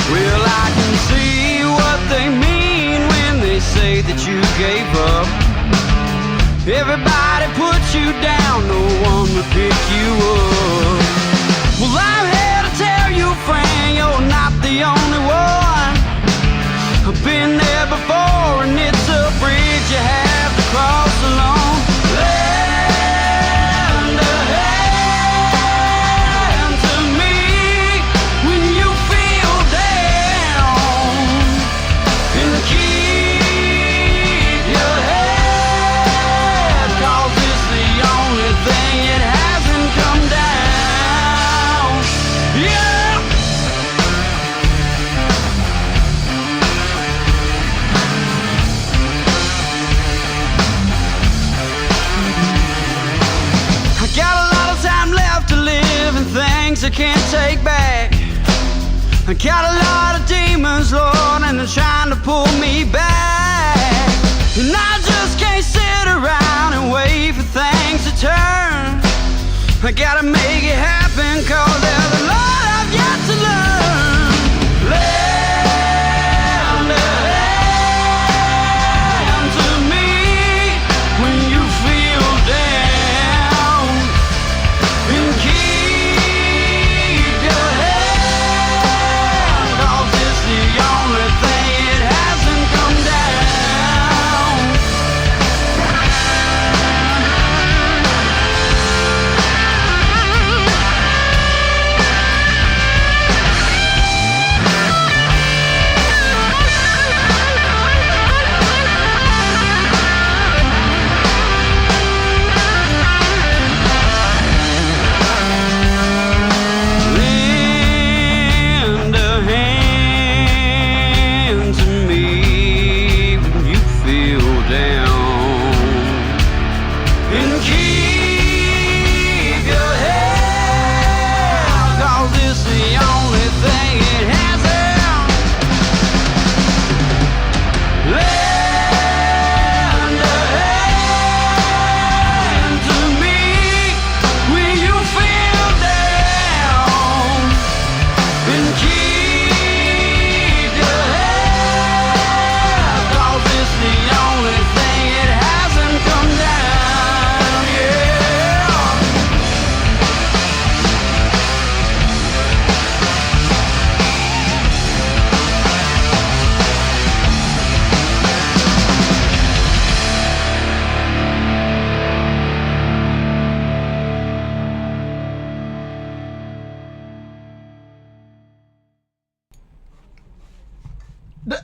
Well, I can see what they mean when they say that you gave up. Everybody puts you down, no one will pick you up. Well, I'm here to tell you, friend, you're not the only one. I've been there before, and it's a bridge you have to cross alone. Lend a hand to me when you feel down, and keep your head, 'cause it's the only thing that hasn't come down. Yeah. I got a lot of time left to live and things I can't take back. I got a lot of demons, Lord, and they're trying to pull me back. And I just can't sit around and wait for things to turn. I gotta make it happen, 'cause there's a lot I've yet to learn. Lend a hand to me when you feel down, and keep your head, 'cause it's the only thing that hasn't come down.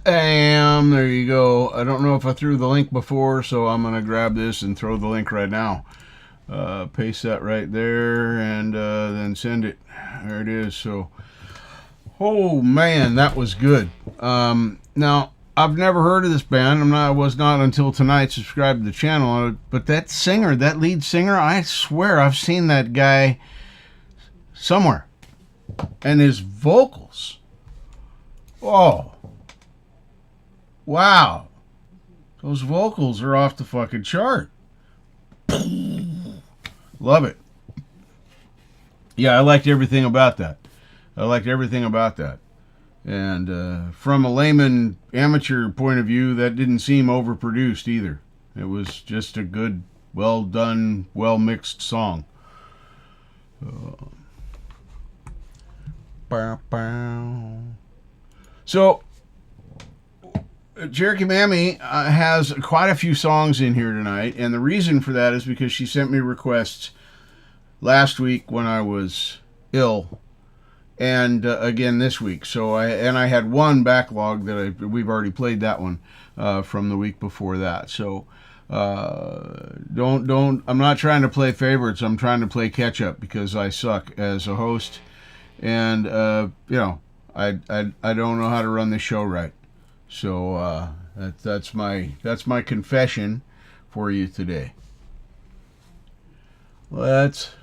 am. There you go. I don't know if I threw the link before, so I'm going to grab this and throw the link right now. Paste that right there and then send it. There it is. So, oh man, that was good. Now, I've never heard of this band. I was not until tonight subscribed to the channel. But that singer, that lead singer, I swear I've seen that guy somewhere. And his vocals. Oh. Wow. Those vocals are off the fucking chart. Love it. Yeah, I liked everything about that. And from a layman amateur point of view, that didn't seem overproduced either. It was just a good, well done, well mixed song. So, Cherokee Mammy has quite a few songs in here tonight, and the reason for that is because she sent me requests last week when I was ill, and again this week. So I had one backlog that we've already played that one from the week before that. So don't I'm not trying to play favorites. I'm trying to play catch up because I suck as a host, and you know, I don't know how to run this show right. So that's my confession for you today. Let's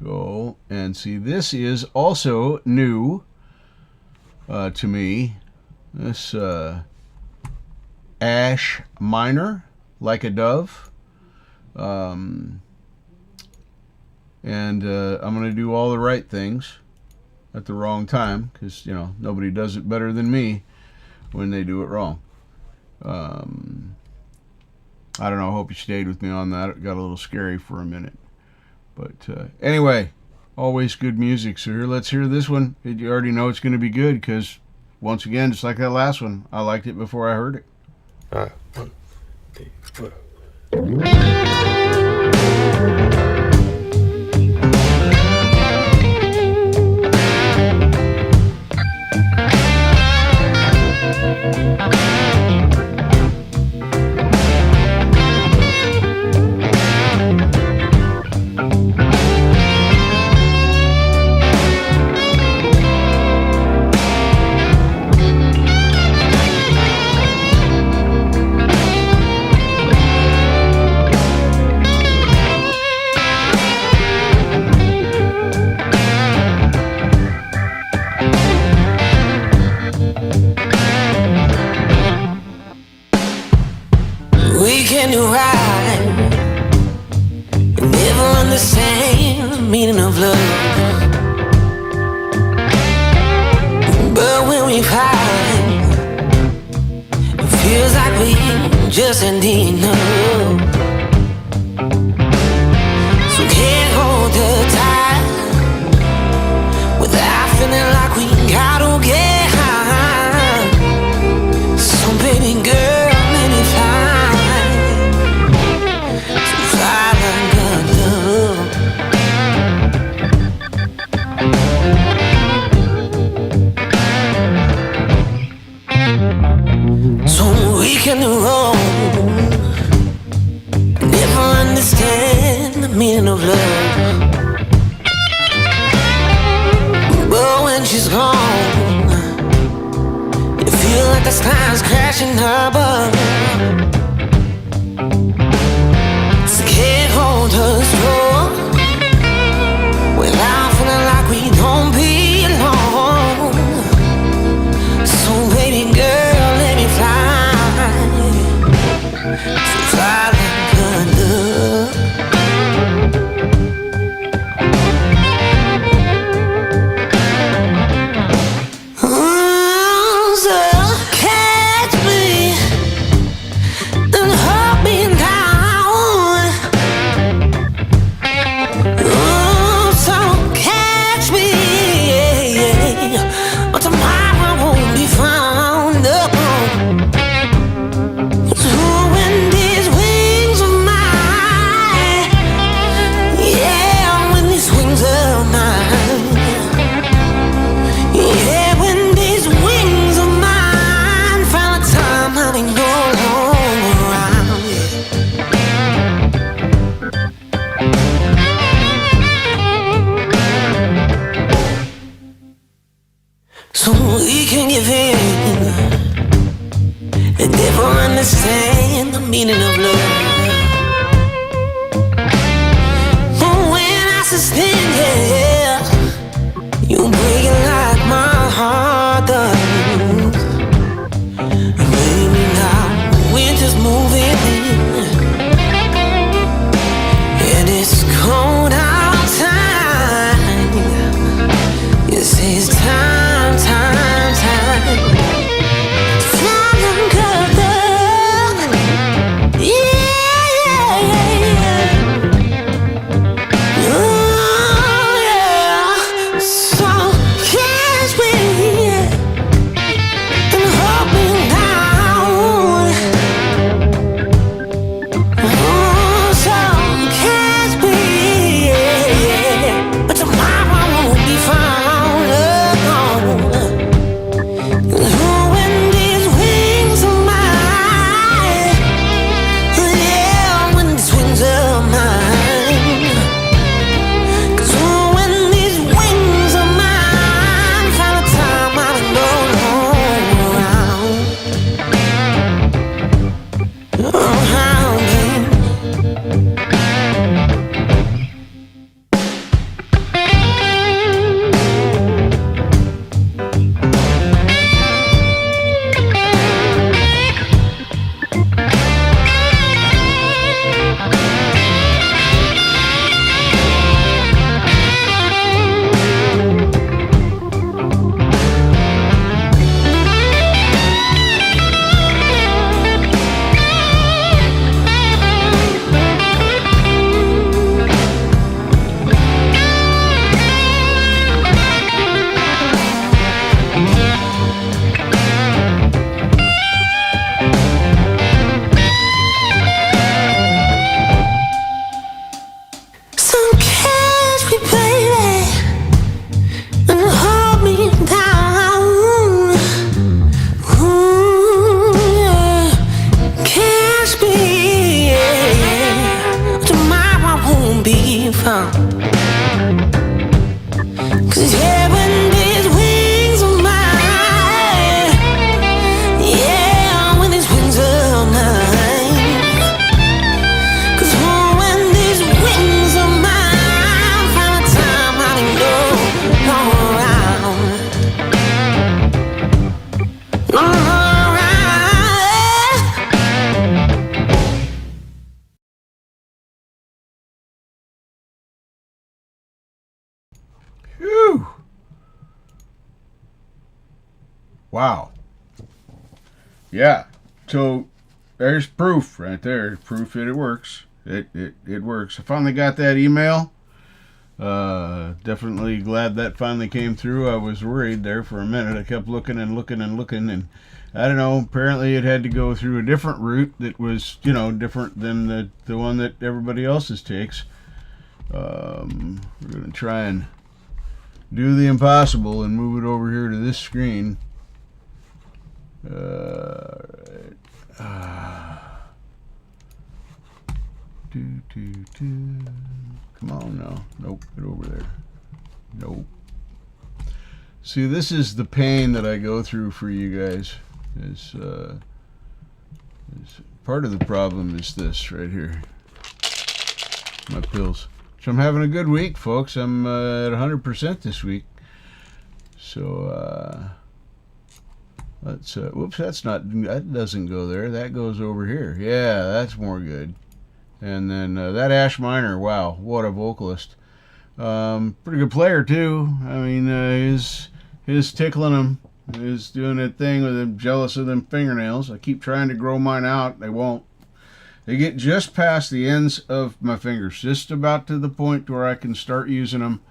go and see. This is also new to me. This Ash Minor, Like a Dove. And I'm going to do all the right things at the wrong time, because, you know, nobody does it better than me when they do it wrong. I don't know. I hope you stayed with me on that. It got a little scary for a minute. But anyway, always good music. So here, let's hear this one. You already know it's going to be good because, once again, just like that last one, I liked it before I heard it. All right, 1, 2, 4. We can ride, never understand the meaning of love. But when we fight, it feels like we just ain't enough. So can't hold her tight without feeling like we gotta get high. So baby girl, let me fly. So we can roll, never understand the meaning of love. But when she's gone, it feels like the sky's crashing above. So can't hold her strong without feeling like we don't belong. So baby girl, let me fly. So fly like a dove. So catch me and hold me down. So catch me, but tomorrow won't be found. So when this meaning of love. But when I suspend, yeah, you break it like my heart does. And baby, now winter's moving and it's cold outside. You say it's time, time, time. Fly together. Yeah, yeah, yeah. Oh, yeah. So catch me and hold me down. Oh, so catch me, yeah. But tomorrow won't be found alone. When these wings of mine, yeah, when these wings of mine, 'cause when these wings of mine find a time I know around, around me. So catch me, baby, and hold me down. Ooh, yeah. Catch me, yeah. Tomorrow won't be found. 'Cause yeah, when these wings of mine, yeah, when these wings of mine, 'cause when these wings of mine find a time I can go around, around. Phew. Wow. Yeah. So there's proof right there. Proof that it works. It works. I finally got that email. Definitely glad that finally came through. I was worried there for a minute. I kept looking and looking and looking, and I don't know. Apparently, it had to go through a different route that was, different than the one that everybody else's takes. We're gonna try and do the impossible and move it over here to this screen. Come on now. Nope, get over there. Nope. See, this is the pain that I go through for you guys. Is part of the problem is this right here. My pills. So I'm having a good week, folks. I'm at 100% this week. So let's. Whoops, that doesn't go there. That goes over here. Yeah, that's more good. And then that Ash Minor. Wow, what a vocalist. Pretty good player too. I mean, his tickling him. Is doing that thing with him. Jealous of them fingernails. I keep trying to grow mine out. They won't. They get just past the ends of my fingers, just about to the point where I can start using them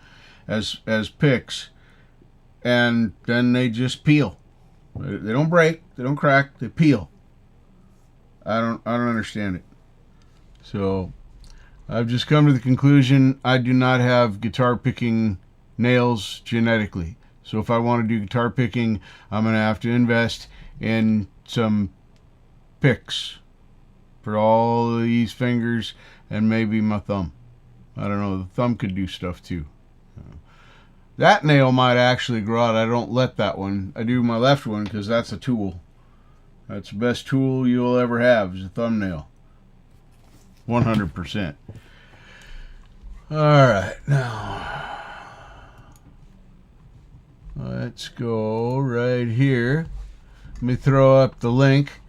as picks, and then they just peel. They don't break, they don't crack, they peel. I don't understand it. So I've just come to the conclusion I do not have guitar picking nails genetically. So if I want to do guitar picking, I'm going to have to invest in some picks for all of these fingers and maybe my thumb. I don't know, the thumb could do stuff too. That nail might actually grow out. I don't let that one. I do my left one because that's a tool. That's the best tool you'll ever have is a thumbnail. 100%. All right, now let's go right here. Let me throw up the link.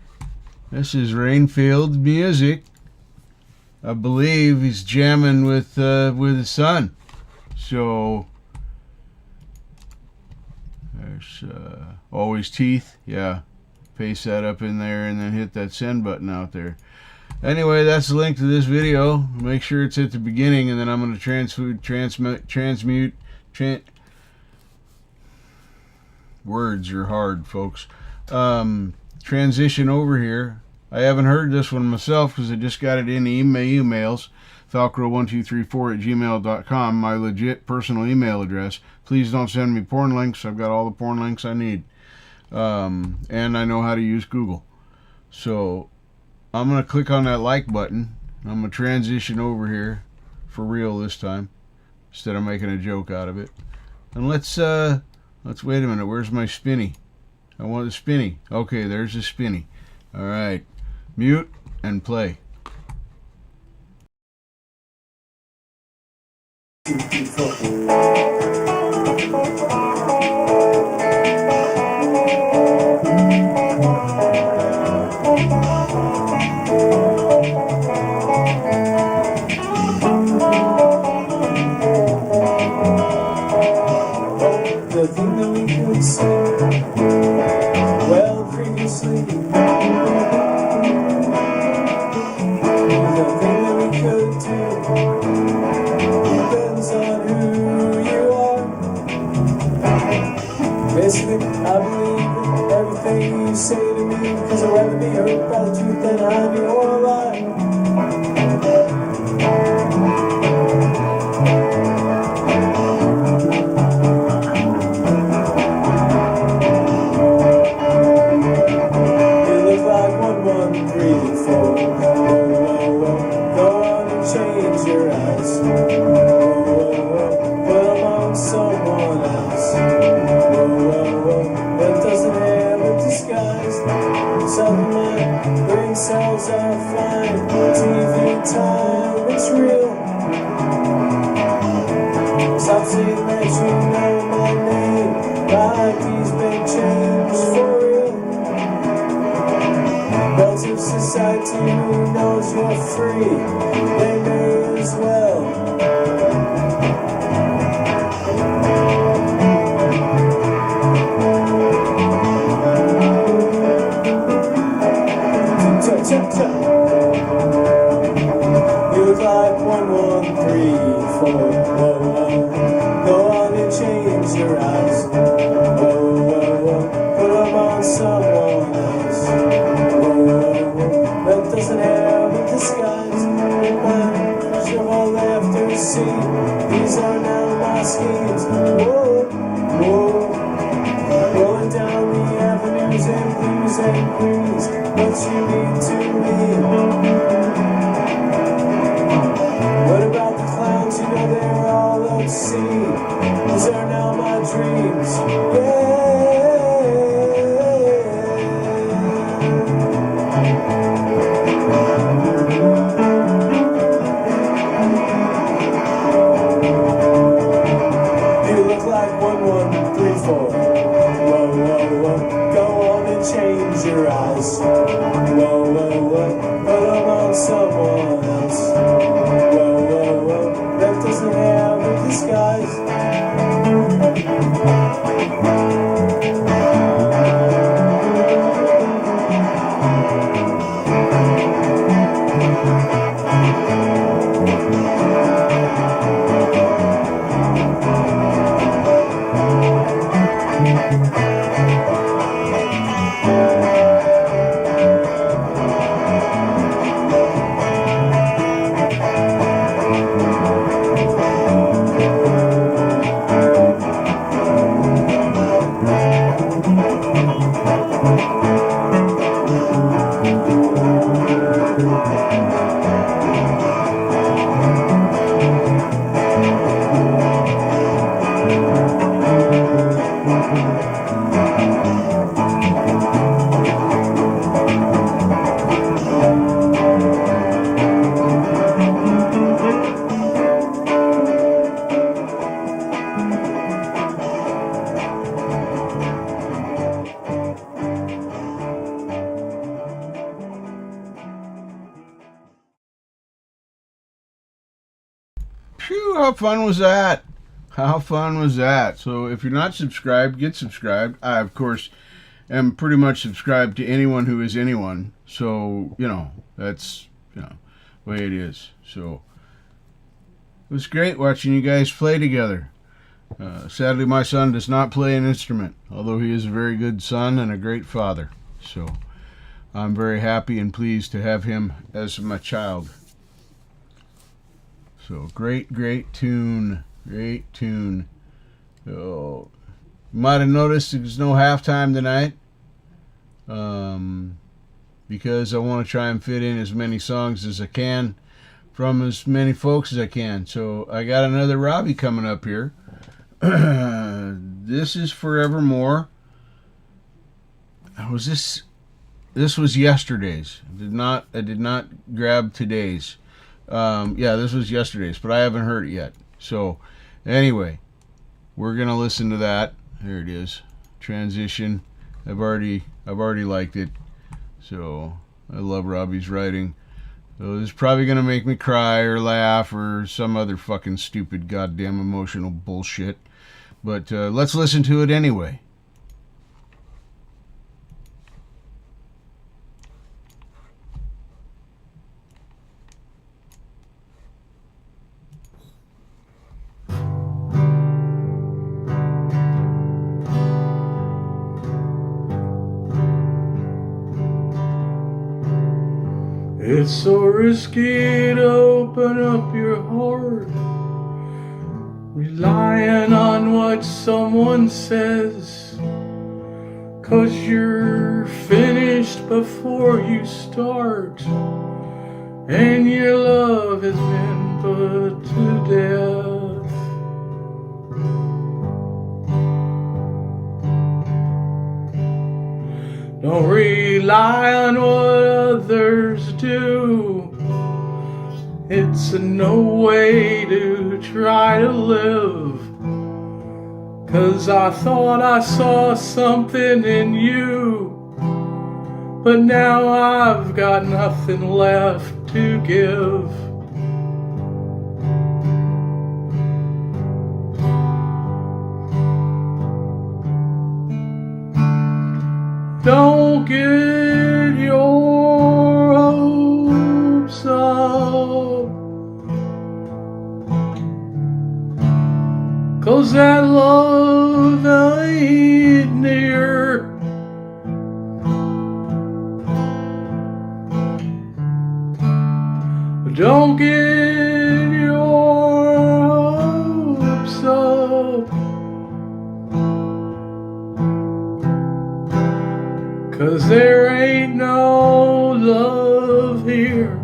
This is Rainfield Music. I believe he's jamming with his son. So there's Always Teeth. Yeah, paste that up in there and then hit that send button out there. Anyway, that's the link to this video. Make sure it's at the beginning, and then I'm going to transmute. Words are hard, folks. Transition over here. I haven't heard this one myself because I just got it in my emails. Falcro1234@gmail.com, my legit personal email address. Please don't send me porn links. I've got all the porn links I need. And I know how to use Google. So I'm going to click on that like button. I'm going to transition over here for real this time instead of making a joke out of it. And let's wait a minute. Where's my spinny? I want the spinny. Okay, there's the spinny. All right. Mute and play. The thing that we could say, well, previously. The thing that we could do depends on who you are. Basically, I believe everything you say to me, because I'd rather be hurt by the truth than I be or a lie. Cells are flying, TV time, it's real. Stop saying that you know my name, my ID's been changed for real. Relative society who knows you're free, they may as well. You look like 1134. Whoa, whoa. Go on and change your eyes. Whoa, whoa, whoa. Put them on someone else. Whoa, whoa, whoa. That doesn't have a disguise. Shove all after see. These are now my schemes. Whoa, whoa. Rolling down the avenues and blues and greens. What you mean to me? What about the clowns? You know they're all obscene. These are now my dreams. You look like 1134. Whoa, whoa, whoa. Go on and change your eyes. Whoa, whoa, whoa. Put them on someone else. Whoa, whoa, whoa. That doesn't have a disguise. Phew, how fun was that? How fun was that? So if you're not subscribed, get subscribed. I, of course, am pretty much subscribed to anyone who is anyone. So, that's, the way it is. So it was great watching you guys play together. Sadly, my son does not play an instrument, although he is a very good son and a great father. So I'm very happy and pleased to have him as my child. So great tune. Great tune. Oh, you might have noticed there's no halftime tonight. Because I want to try and fit in as many songs as I can from as many folks as I can. So I got another Robbie coming up here. This is Forevermore. This was yesterday's. I did not grab today's. This was yesterday's, but I haven't heard it yet. So anyway, we're gonna listen to that. There it is. Transition. I've already liked it. So I love Robbie's writing. So this is probably gonna make me cry or laugh or some other fucking stupid goddamn emotional bullshit. But let's listen to it anyway. It's so risky to open up your heart, relying on what someone says, 'cause you're finished before you start, and your love has been put to death. Don't rely on what others do. It's a no way to try to live. 'Cause I thought I saw something in you, but now I've got nothing left to give. Don't get your hopes up, 'cause that love ain't near. Don't get your hopes up, 'cause there ain't no love here.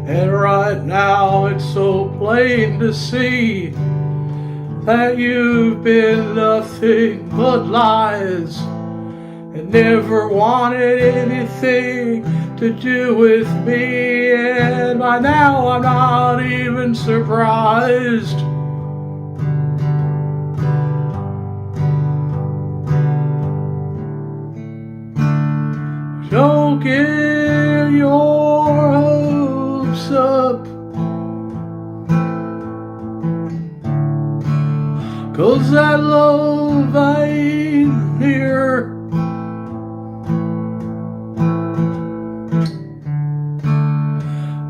And right now it's so plain to see that you've been nothing but lies and never wanted anything to do with me. And by now I'm not even surprised. Don't get your hopes up, 'cause that love ain't here.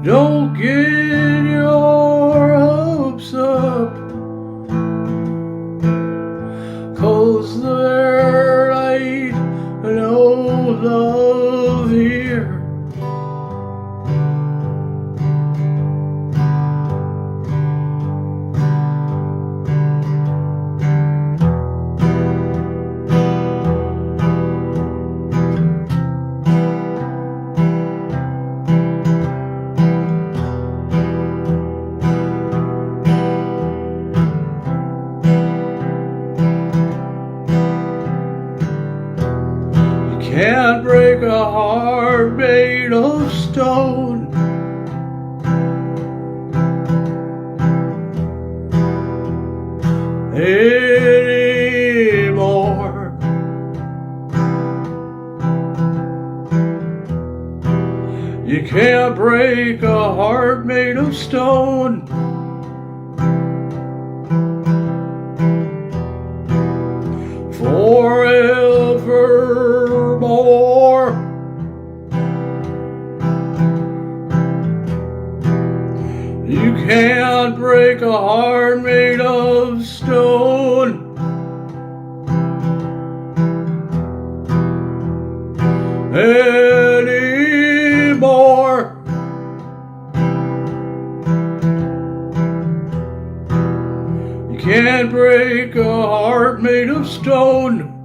Don't get your hopes up, 'cause there stone anymore. You can't break a heart made of stone. Forevermore. You can't break a heart made of stone. Anymore. You can't break a heart made of stone.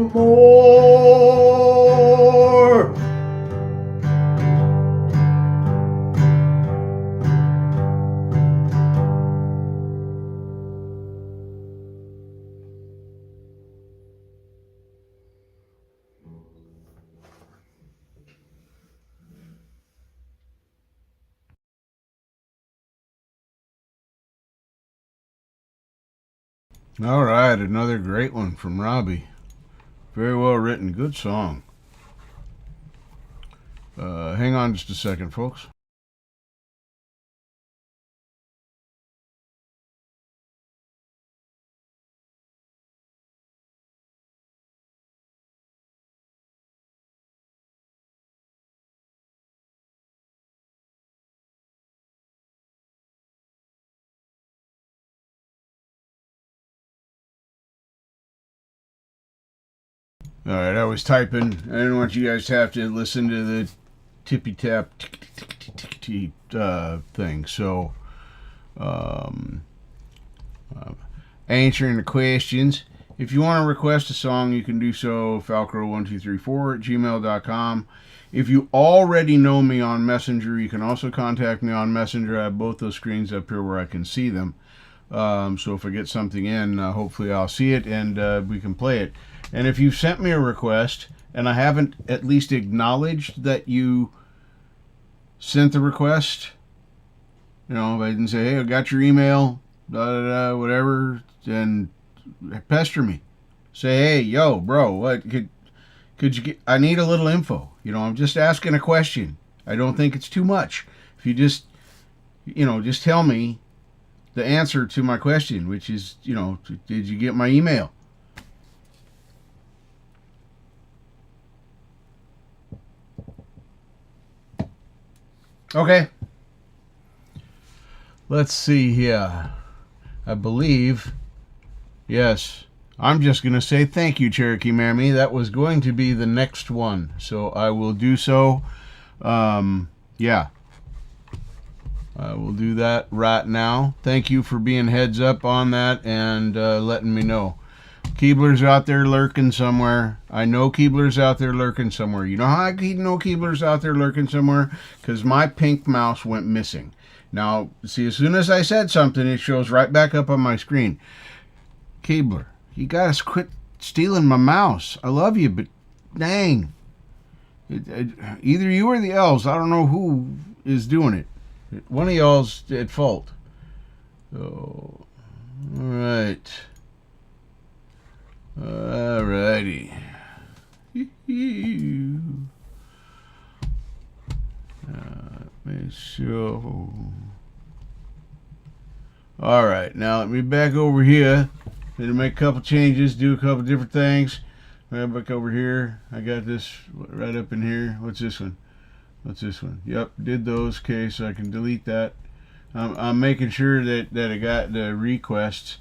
Forevermore. All right, another great one from Robbie. Very well written, good song. Hang on just a second, folks. All right, I was typing. I didn't want you guys to have to listen to the tippy tap thing. So, answering the questions. If you want to request a song, you can do so. Falcro1234@gmail.com. If you already know me on Messenger, you can also contact me on Messenger. I have both those screens up here where I can see them. So if I get something in, hopefully I'll see it and we can play it. And if you've sent me a request and I haven't at least acknowledged that you sent the request, you know, if I didn't say, hey, I got your email, whatever, then pester me. Say, hey, yo, bro, what could you get? I need a little info. You know, I'm just asking a question. I don't think it's too much. If you just, you know, just tell me the answer to my question, which is, you know, did you get my email? Okay. Let's see here. I believe, yes, I'm just going to say thank you, Cherokee Mammy. That was going to be the next one, so I will do so. Yeah. I will do that right now. Thank you for being heads up on that and letting me know. Keebler's out there lurking somewhere. I know Keebler's out there lurking somewhere. You know how I know Keebler's out there lurking somewhere? Because my pink mouse went missing. Now, see, as soon as I said something, it shows right back up on my screen. Keebler, you got to quit stealing my mouse. I love you, but dang. Either you or the elves, I don't know who is doing it. One of y'all's at fault. So, all right. Alrighty. Let me show. Alright, now let me back over here. Need to make a couple changes, do a couple different things. Right back over here. I got this right up in here. What's this one? What's this one? Yep, did those. Okay, so I can delete that. I'm making sure that I got the requests.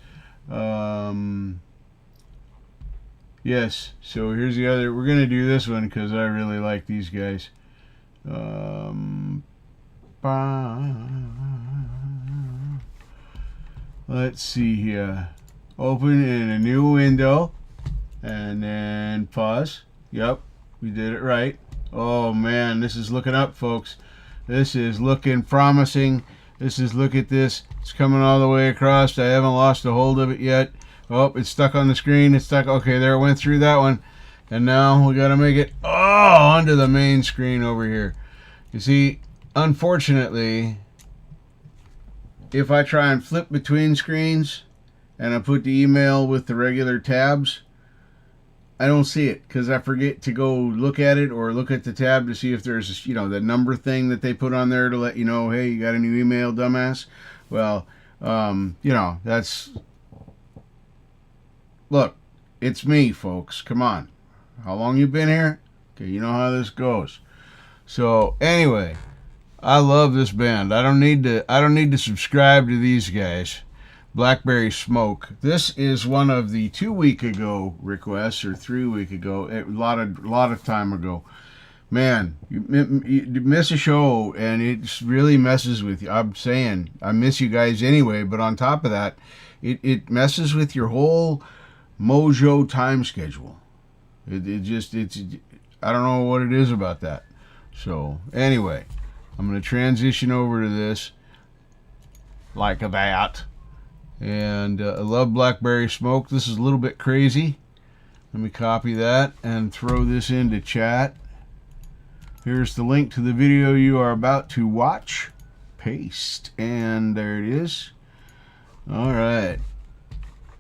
Yes, so here's the other. We're going to do this one because I really like these guys. Let's see here. Open in a new window and then pause. Yep, we did it right. Oh man, this is looking up, folks. This is looking promising. Look at this. It's coming all the way across. I haven't lost a hold of it yet. Oh, it's stuck on the screen. It's stuck. Okay, there it went through that one. And now we got to make it onto the main screen over here. You see, unfortunately, if I try and flip between screens and I put the email with the regular tabs, I don't see it because I forget to go look at it or look at the tab to see if there's, the number thing that they put on there to let you know, hey, you got a new email, dumbass. Well, that's... Look, it's me, folks. Come on. How long you been here? Okay, you know how this goes. So, anyway, I love this band. I don't need to subscribe to these guys. Blackberry Smoke. This is one of the 2 week ago requests, or 3 week ago, a lot of time ago. Man, you miss a show and it really messes with you. I'm saying I miss you guys anyway, but on top of that, it messes with your whole Mojo time schedule. It's I don't know what it is about that. So anyway, I'm going to transition over to this like that. And I love Blackberry Smoke. This is a little bit crazy. Let me copy that and throw this into chat. Here's the link to the video you are about to watch. Paste. And there it is. All right.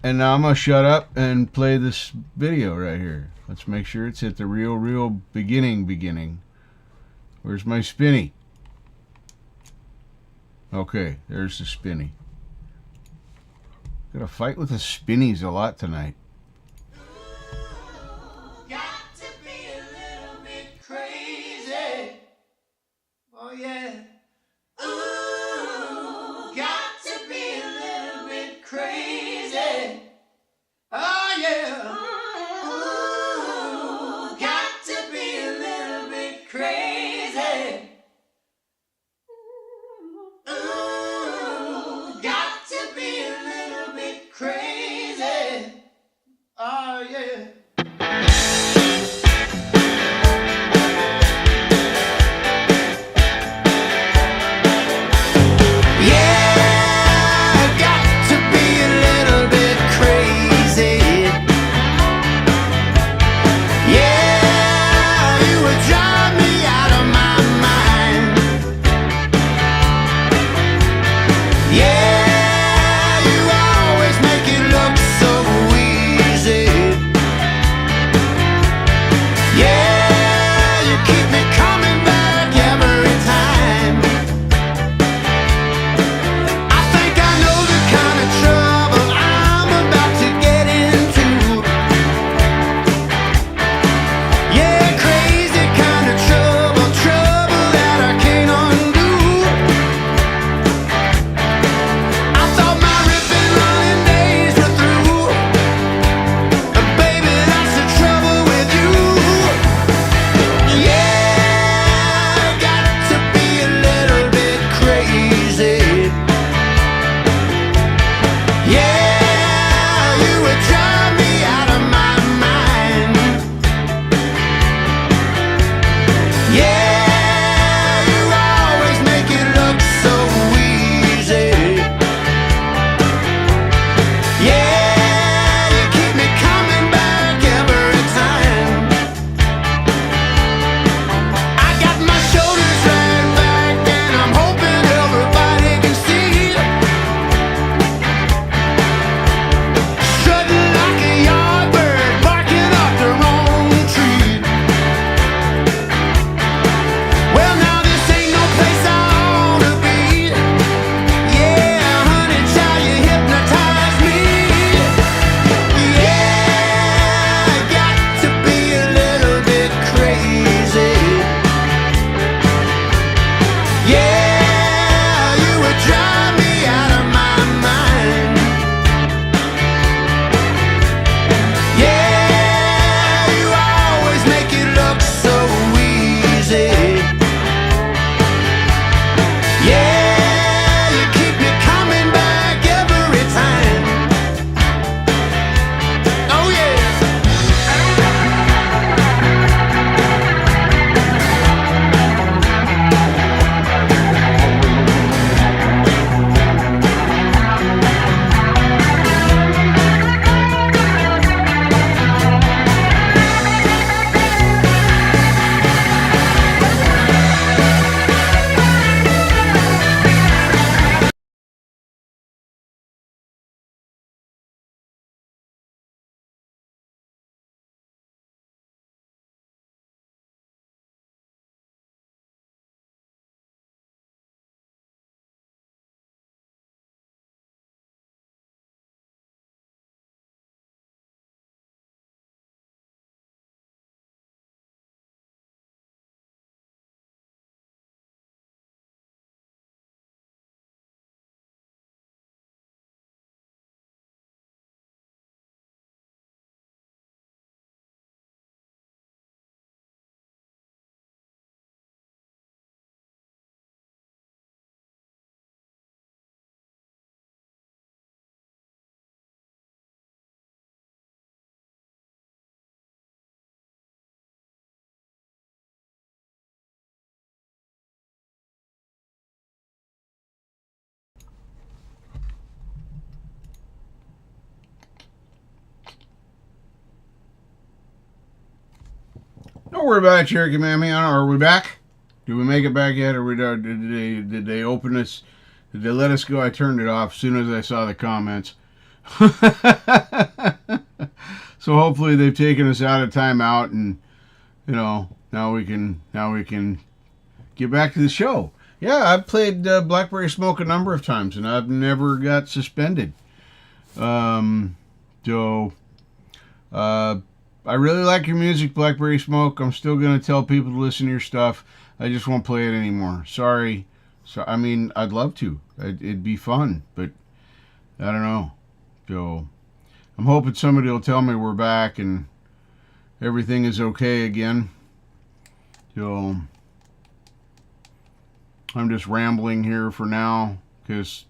And now I'm going to shut up and play this video right here. Let's make sure it's at the real beginning. Where's my spinny? Okay, there's the spinny. Gotta fight with the spinnies a lot tonight. Got to be a little bit crazy. Oh yeah. Ooh, got to be a little bit crazy. Oh yeah. Ooh, got to be a little bit crazy. Ooh, got to be a little bit crazy. Oh yeah. Yeah, got to be a little bit crazy. Yeah, you would drive me out of my mind. Yeah, you always make it look so easy. Yeah, you keep me coming back every time. I think I know the kind of trouble I'm about to get into. Yeah, crazy kind of trouble that I can't undo. I thought my ripping running days were through, but baby, that's the trouble with you. Yeah, got to be a little bit crazy. Yeah, you would drive me out of my mind. Yeah, you always make it look so easy. Yeah, you keep me coming back every time. I got my shoulders right back and I'm hoping everybody can see. we're back, Cherokee Mammy. Are we back? Did we make it back yet? Or did they open us? Did they let us go? I turned it off as soon as I saw the comments. So hopefully they've taken us out of timeout, and now we can get back to the show. Yeah, I've played Blackberry Smoke a number of times, and I've never got suspended. I really like your music, Blackberry Smoke. I'm still going to tell people to listen to your stuff. I just won't play it anymore. Sorry. So I mean, I'd love to. It'd be fun, but I don't know. So I'm hoping somebody will tell me we're back and everything is okay again. So I'm just rambling here for now because,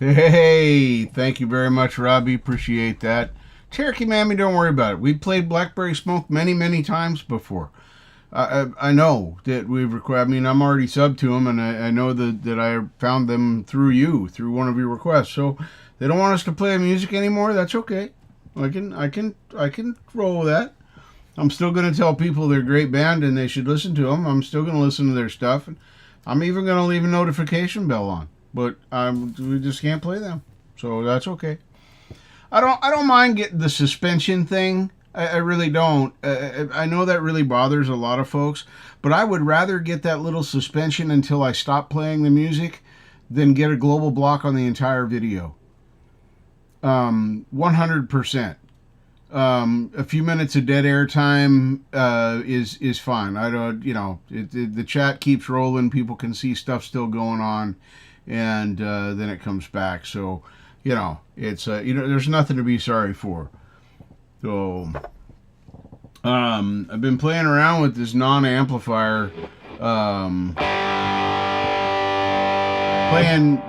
hey, thank you very much, Robbie. Appreciate that. Cherokee Mammy, don't worry about it. We played Blackberry Smoke many, many times before. I know that we've requested. I mean, I'm already subbed to them, and I know that I found them through one of your requests. So they don't want us to play music anymore. That's okay. I can roll with that. I'm still going to tell people they're a great band and they should listen to them. I'm still going to listen to their stuff. I'm even going to leave a notification bell on. But we just can't play them, so that's okay. I don't mind getting the suspension thing. I really don't. I know that really bothers a lot of folks, but I would rather get that little suspension until I stop playing the music than get a global block on the entire video. 100%. A few minutes of dead air time is fine. I don't, the chat keeps rolling. People can see stuff still going on. And then it comes back. So, it's there's nothing to be sorry for. So, I've been playing around with this non-amplifier.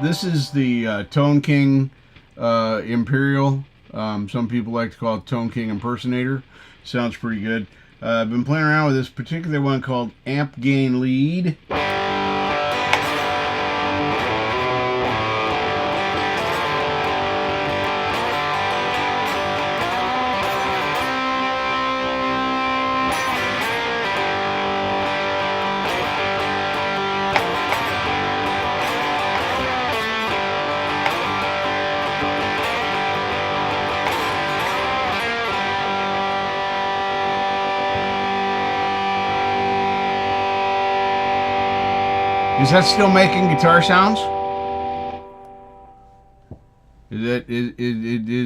This is the Tone King Imperial. Some people like to call it Tone King Impersonator. Sounds pretty good. I've been playing around with this particular one called Amp Gain Lead. Is that still making guitar sounds? Is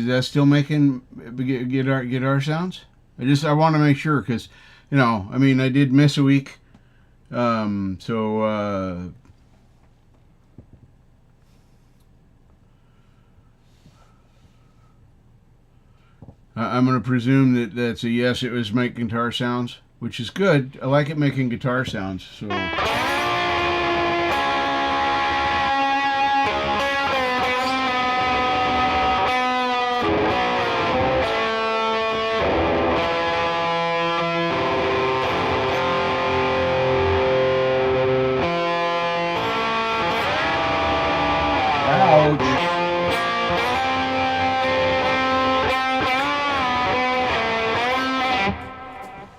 that still making guitar sounds? I want to make sure because, I did miss a week, I'm going to presume that that's a yes. It was making guitar sounds, which is good. I like it making guitar sounds. So.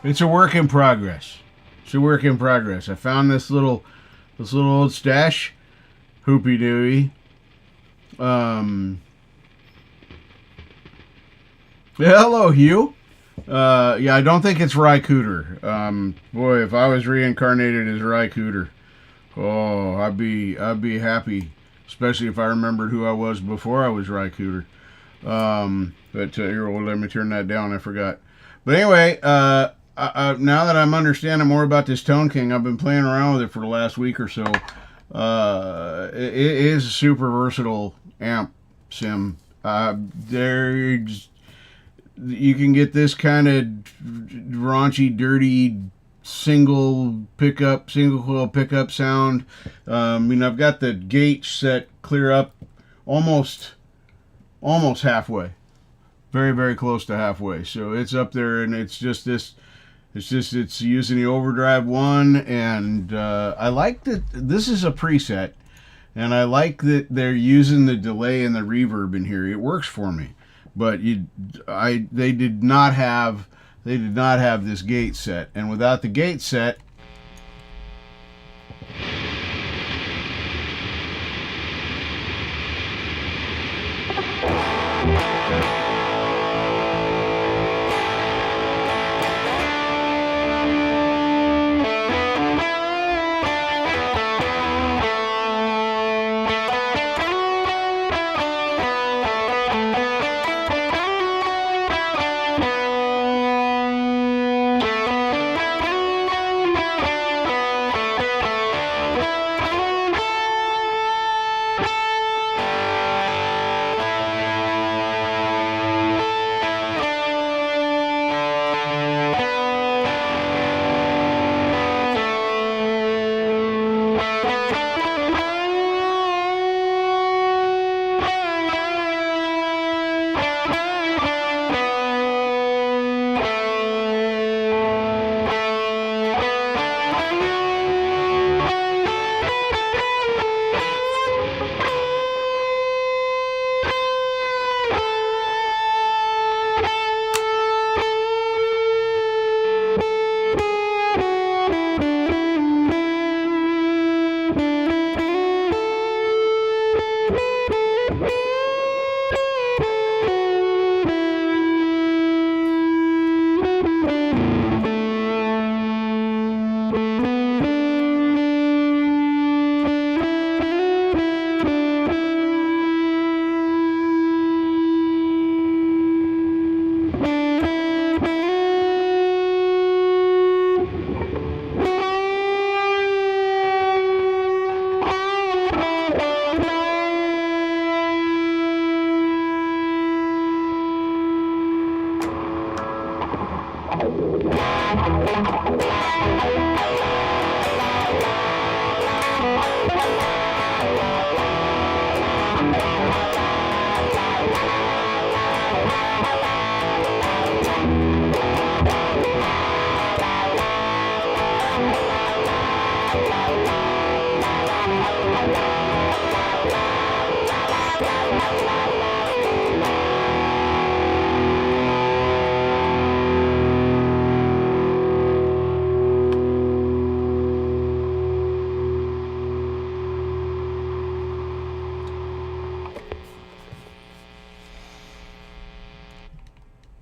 It's a work in progress. It's a work in progress. I found this little old stash, hoopy dooey. Hello, Hugh. Yeah, I don't think it's Rycooter. Boy, if I was reincarnated as Rycooter, oh, I'd be happy. Especially if I remembered who I was before I was Rycooter. But here, well, let me turn that down. I forgot. But anyway, now that I'm understanding more about this Tone King, I've been playing around with it for the last week or so. It is a super versatile amp sim. There's you can get this kind of raunchy, dirty single coil pickup sound. I've got the gate set clear up almost halfway, very very close to halfway. So it's up there, and it's using the overdrive one, and I like that this is a preset, and I like that they're using the delay and the reverb in here. It works for me, but they did not have this gate set, and without the gate set,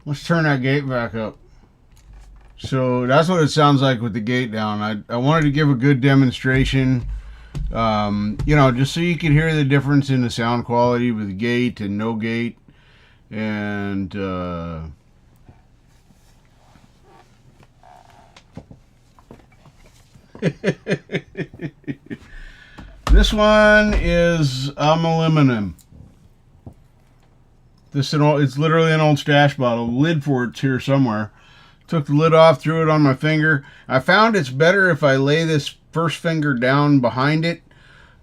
let's turn that gate back up. So that's what it sounds like with the gate down. I wanted to give a good demonstration, just so you can hear the difference in the sound quality with gate and no gate. And this one is aluminum. It's literally an old stash bottle. The lid for it's here somewhere. Took the lid off, threw it on my finger. I found it's better if I lay this first finger down behind it,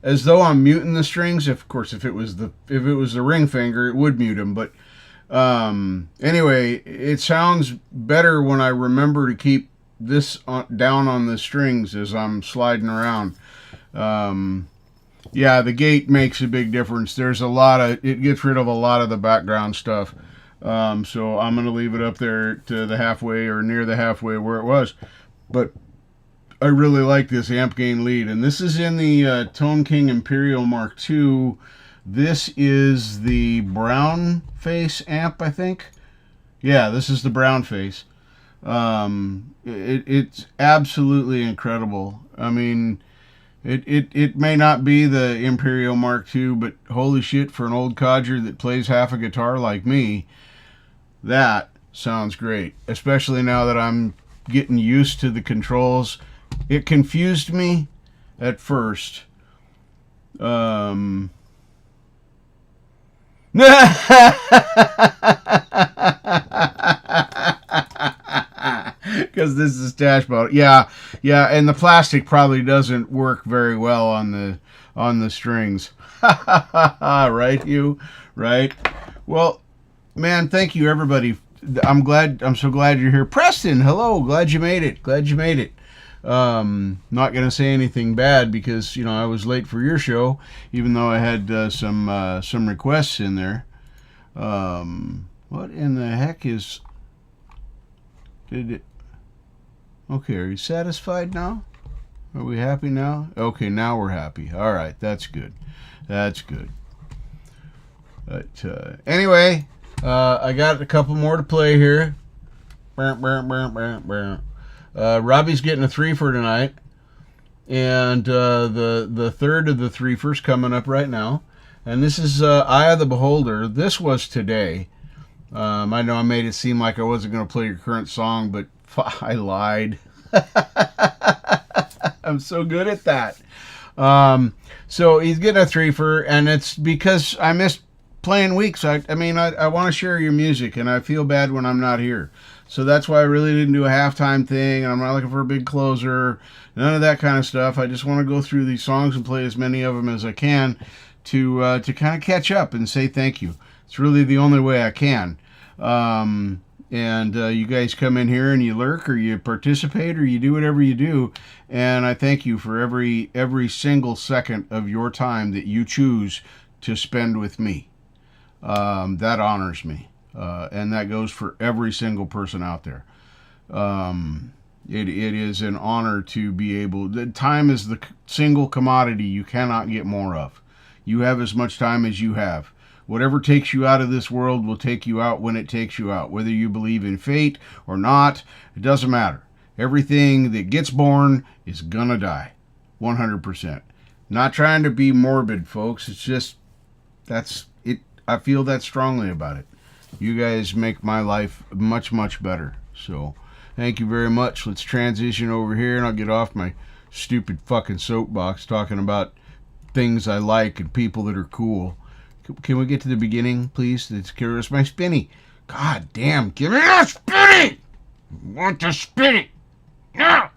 as though I'm muting the strings. Of course, if it was the ring finger, it would mute them. But anyway, it sounds better when I remember to keep this down on the strings as I'm sliding around. Yeah, the gate makes a big difference. It gets rid of a lot of the background stuff. So I'm going to leave it up there to the halfway or near the halfway where it was. But I really like this amp gain lead. And this is in the Tone King Imperial Mark II. This is the brown face amp, I think. Yeah, this is the brown face. It's absolutely incredible. I mean, It may not be the Imperial Mark II, but holy shit, for an old codger that plays half a guitar like me, that sounds great. Especially now that I'm getting used to the controls. It confused me at first. Because this is Stash Bottle. Yeah, and the plastic probably doesn't work very well on the strings. Right, Hugh? Right? Well, man, thank you, everybody. I'm so glad you're here. Preston, hello. Glad you made it. Not gonna say anything bad because I was late for your show, even though I had some requests in there. What in the heck is? Did it? Okay, are you satisfied now? Are we happy now? Okay, now we're happy. All right, that's good. But anyway, I got a couple more to play here. Robbie's getting a 3 for tonight, and the third of the 3 first coming up right now. And this is Eye of the Beholder. This was today. I know I made it seem like I wasn't going to play your current song, but I lied. I'm so good at that. So he's getting a 3-fer, and it's because I missed playing weeks. I want to share your music, and I feel bad when I'm not here. So that's why I really didn't do a halftime thing, and I'm not looking for a big closer. None of that kind of stuff. I just want to go through these songs and play as many of them as I can to kind of catch up and say thank you. It's really the only way I can. You guys come in here and you lurk or you participate or you do whatever you do, and I thank you for every single second of your time that you choose to spend with me. That honors me, and that goes for every single person out there. It is an honor to be able. Time is the single commodity you cannot get more of. You have as much time as you have. Whatever takes you out of this world will take you out when it takes you out. Whether you believe in fate or not, it doesn't matter. Everything that gets born is gonna die. 100%. Not trying to be morbid, folks. It's just, that's it. I feel that strongly about it. You guys make my life much, much better. So, thank you very much. Let's transition over here and I'll get off my stupid fucking soapbox talking about things I like and people that are cool. Can we get to the beginning, please? It's curious. My spinny. God damn, give me that spinny! I want to spin it! Now!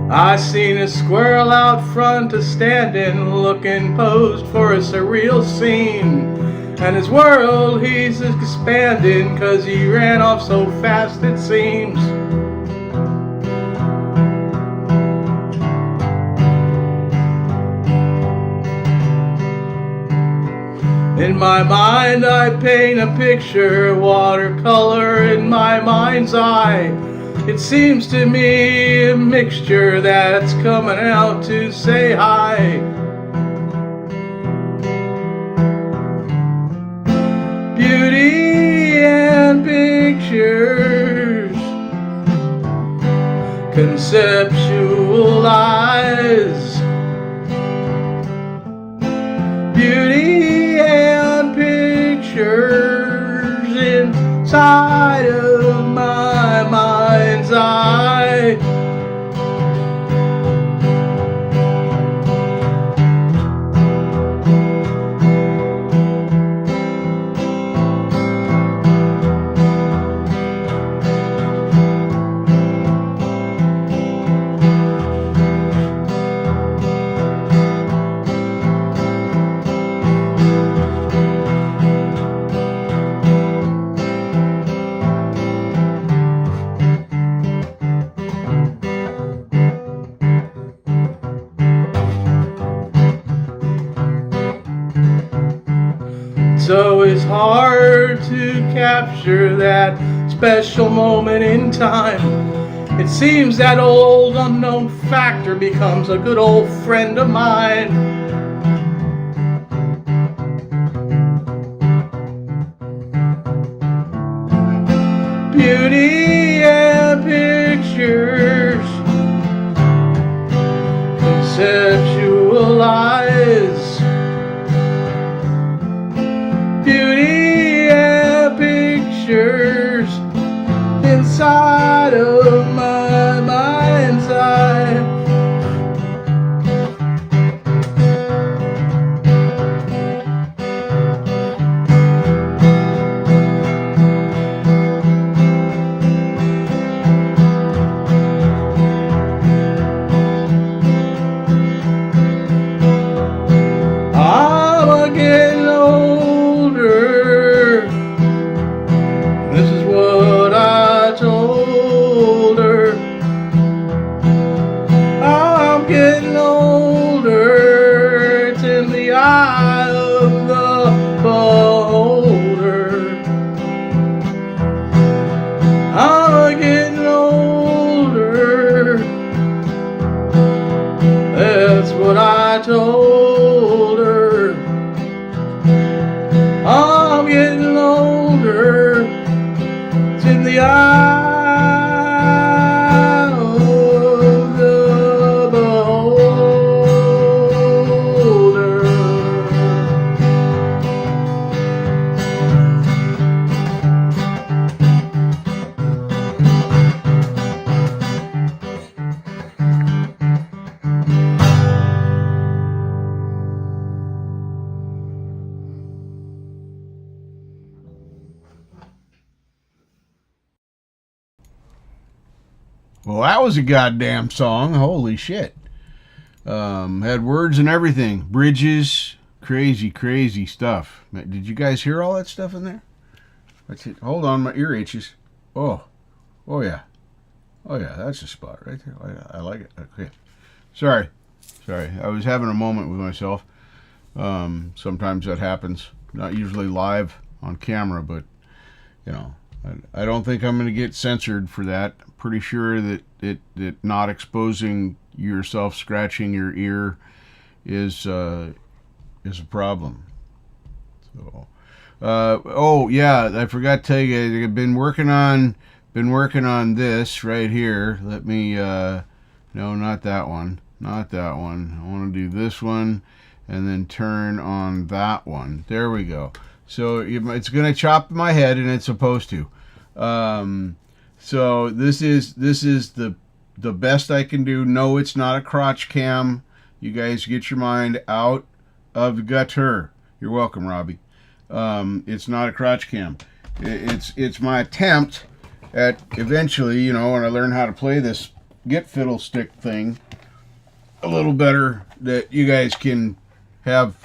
I seen a squirrel out front a standing, looking posed for a surreal scene. And his world he's expanding, 'cause he ran off so fast it seems. In my mind I paint a picture, watercolor in my mind's eye. It seems to me a mixture that's coming out to say hi. Beauty and pictures, conceptual eyes. Beauty and pictures inside of my mind's eye. So it's hard to capture that special moment in time. It seems that old unknown factor becomes a good old friend of mine. Beauty and out of my mind's eye. I'm getting older. This is what I told her. I'm getting older. It's in the eye of the beholder. I'm getting older. That's what I told her. I'm getting older. It's in the eye of the beholder. Well, that was a goddamn song. Holy shit. Had words and everything. Bridges. Crazy, crazy stuff. Did you guys hear all that stuff in there? Hold on, my ear itches. Oh. Oh, yeah. Oh, yeah, that's a spot right there. I like it. Okay. Sorry. I was having a moment with myself. Sometimes that happens. Not usually live on camera, but, you know, I don't think I'm going to get censored for that. Pretty sure that it not exposing yourself, scratching your ear is a problem. So, oh yeah, I forgot to tell you guys. I've been working on this right here. Let me no, not that one. I want to do this one and then turn on that one. There we go. So it's going to chop my head, and it's supposed to. So this is the best I can do. No, it's not a crotch cam. You guys get your mind out of the gutter. You're welcome, Robbie. It's not a crotch cam. It's my attempt at eventually, you know, when I learn how to play this get fiddle stick thing a little better, that you guys can have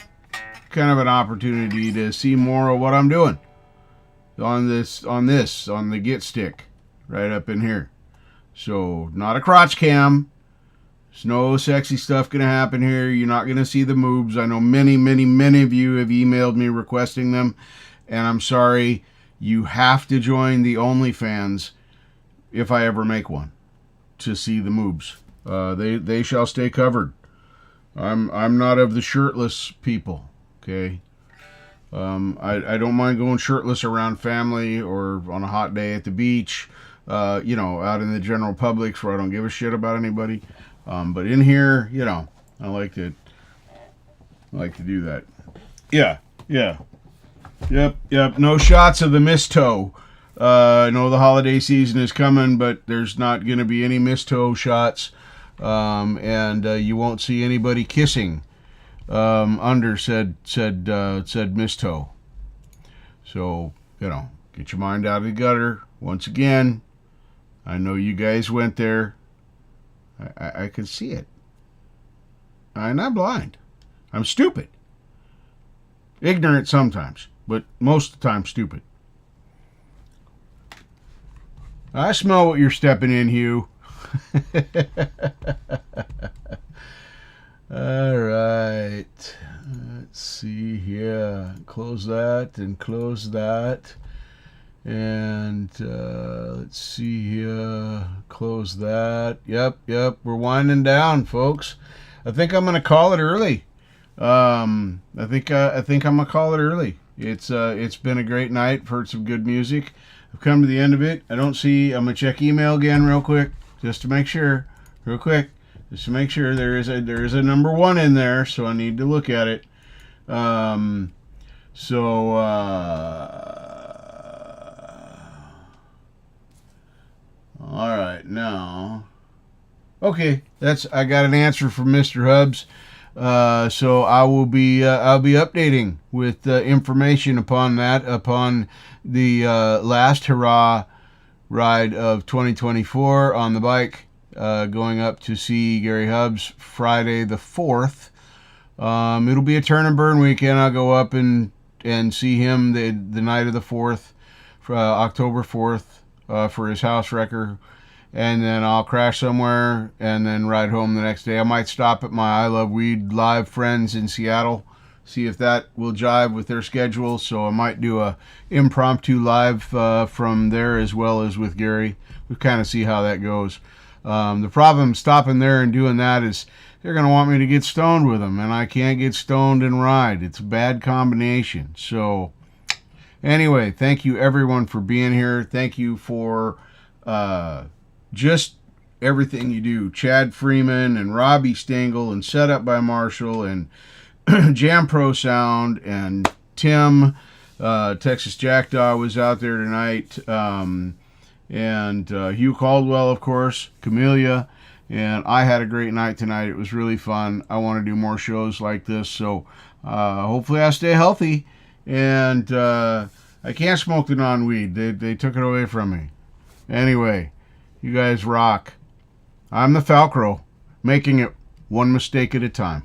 kind of an opportunity to see more of what I'm doing on the get stick right up in here. So not a crotch cam. There's no sexy stuff gonna happen here. You're not gonna see the moves. I know many of you have emailed me requesting them, and I'm sorry, you have to join the OnlyFans if I ever make one to see the moves. They shall stay covered. I'm not of the shirtless people. Okay. I don't mind going shirtless around family or on a hot day at the beach, you know, out in the general public where I don't give a shit about anybody. But in here, you know, I like to do that. Yeah. Yep. No shots of the misto. I know the holiday season is coming, but there's not going to be any misto shots. And you won't see anybody kissing under said misto. So, you know, get your mind out of the gutter. Once again, I know you guys went there. I can see it. I'm not blind. I'm stupid. Ignorant sometimes, but most of the time stupid. I smell what you're stepping in, Hugh. All right. Let's see here. Close that and close that. And let's see here. Close that. Yep. We're winding down, folks. I think I'm gonna call it early. I think I'm gonna call it early. It's been a great night. Heard some good music. I've come to the end of it. I'm gonna check email again real quick, just to make sure. Real quick, just to make sure there is a number 1 in there. So I need to look at it. All right, now. Okay, I got an answer from Mr. Hubbs. So I'll be updating with information upon the last hurrah ride of 2024 on the bike, going up to see Gary Hubbs Friday the 4th. It'll be a turn and burn weekend. I'll go up and see him the night of the 4th, October 4th, for his house wrecker. And then I'll crash somewhere and then ride home the next day. I might stop at my I Love Weed live friends in Seattle, see if that will jive with their schedule. So I might do a impromptu live from there as well as with Gary. We'll kind of see how that goes. The problem stopping there and doing that is they're going to want me to get stoned with them, and I can't get stoned and ride. It's a bad combination. So anyway, thank you everyone for being here. Thank you for just everything you do. Chad Freeman and Robbie Stengel and Setup by Marshall and Jam Pro Sound and Tim, Texas Jackdaw was out there tonight, and Hugh Caldwell, of course, Camellia, and I had a great night tonight. It was really fun. I want to do more shows like this, so hopefully I stay healthy, and I can't smoke the non-weed. They took it away from me. Anyway, you guys rock. I'm the Falcro, making it one mistake at a time.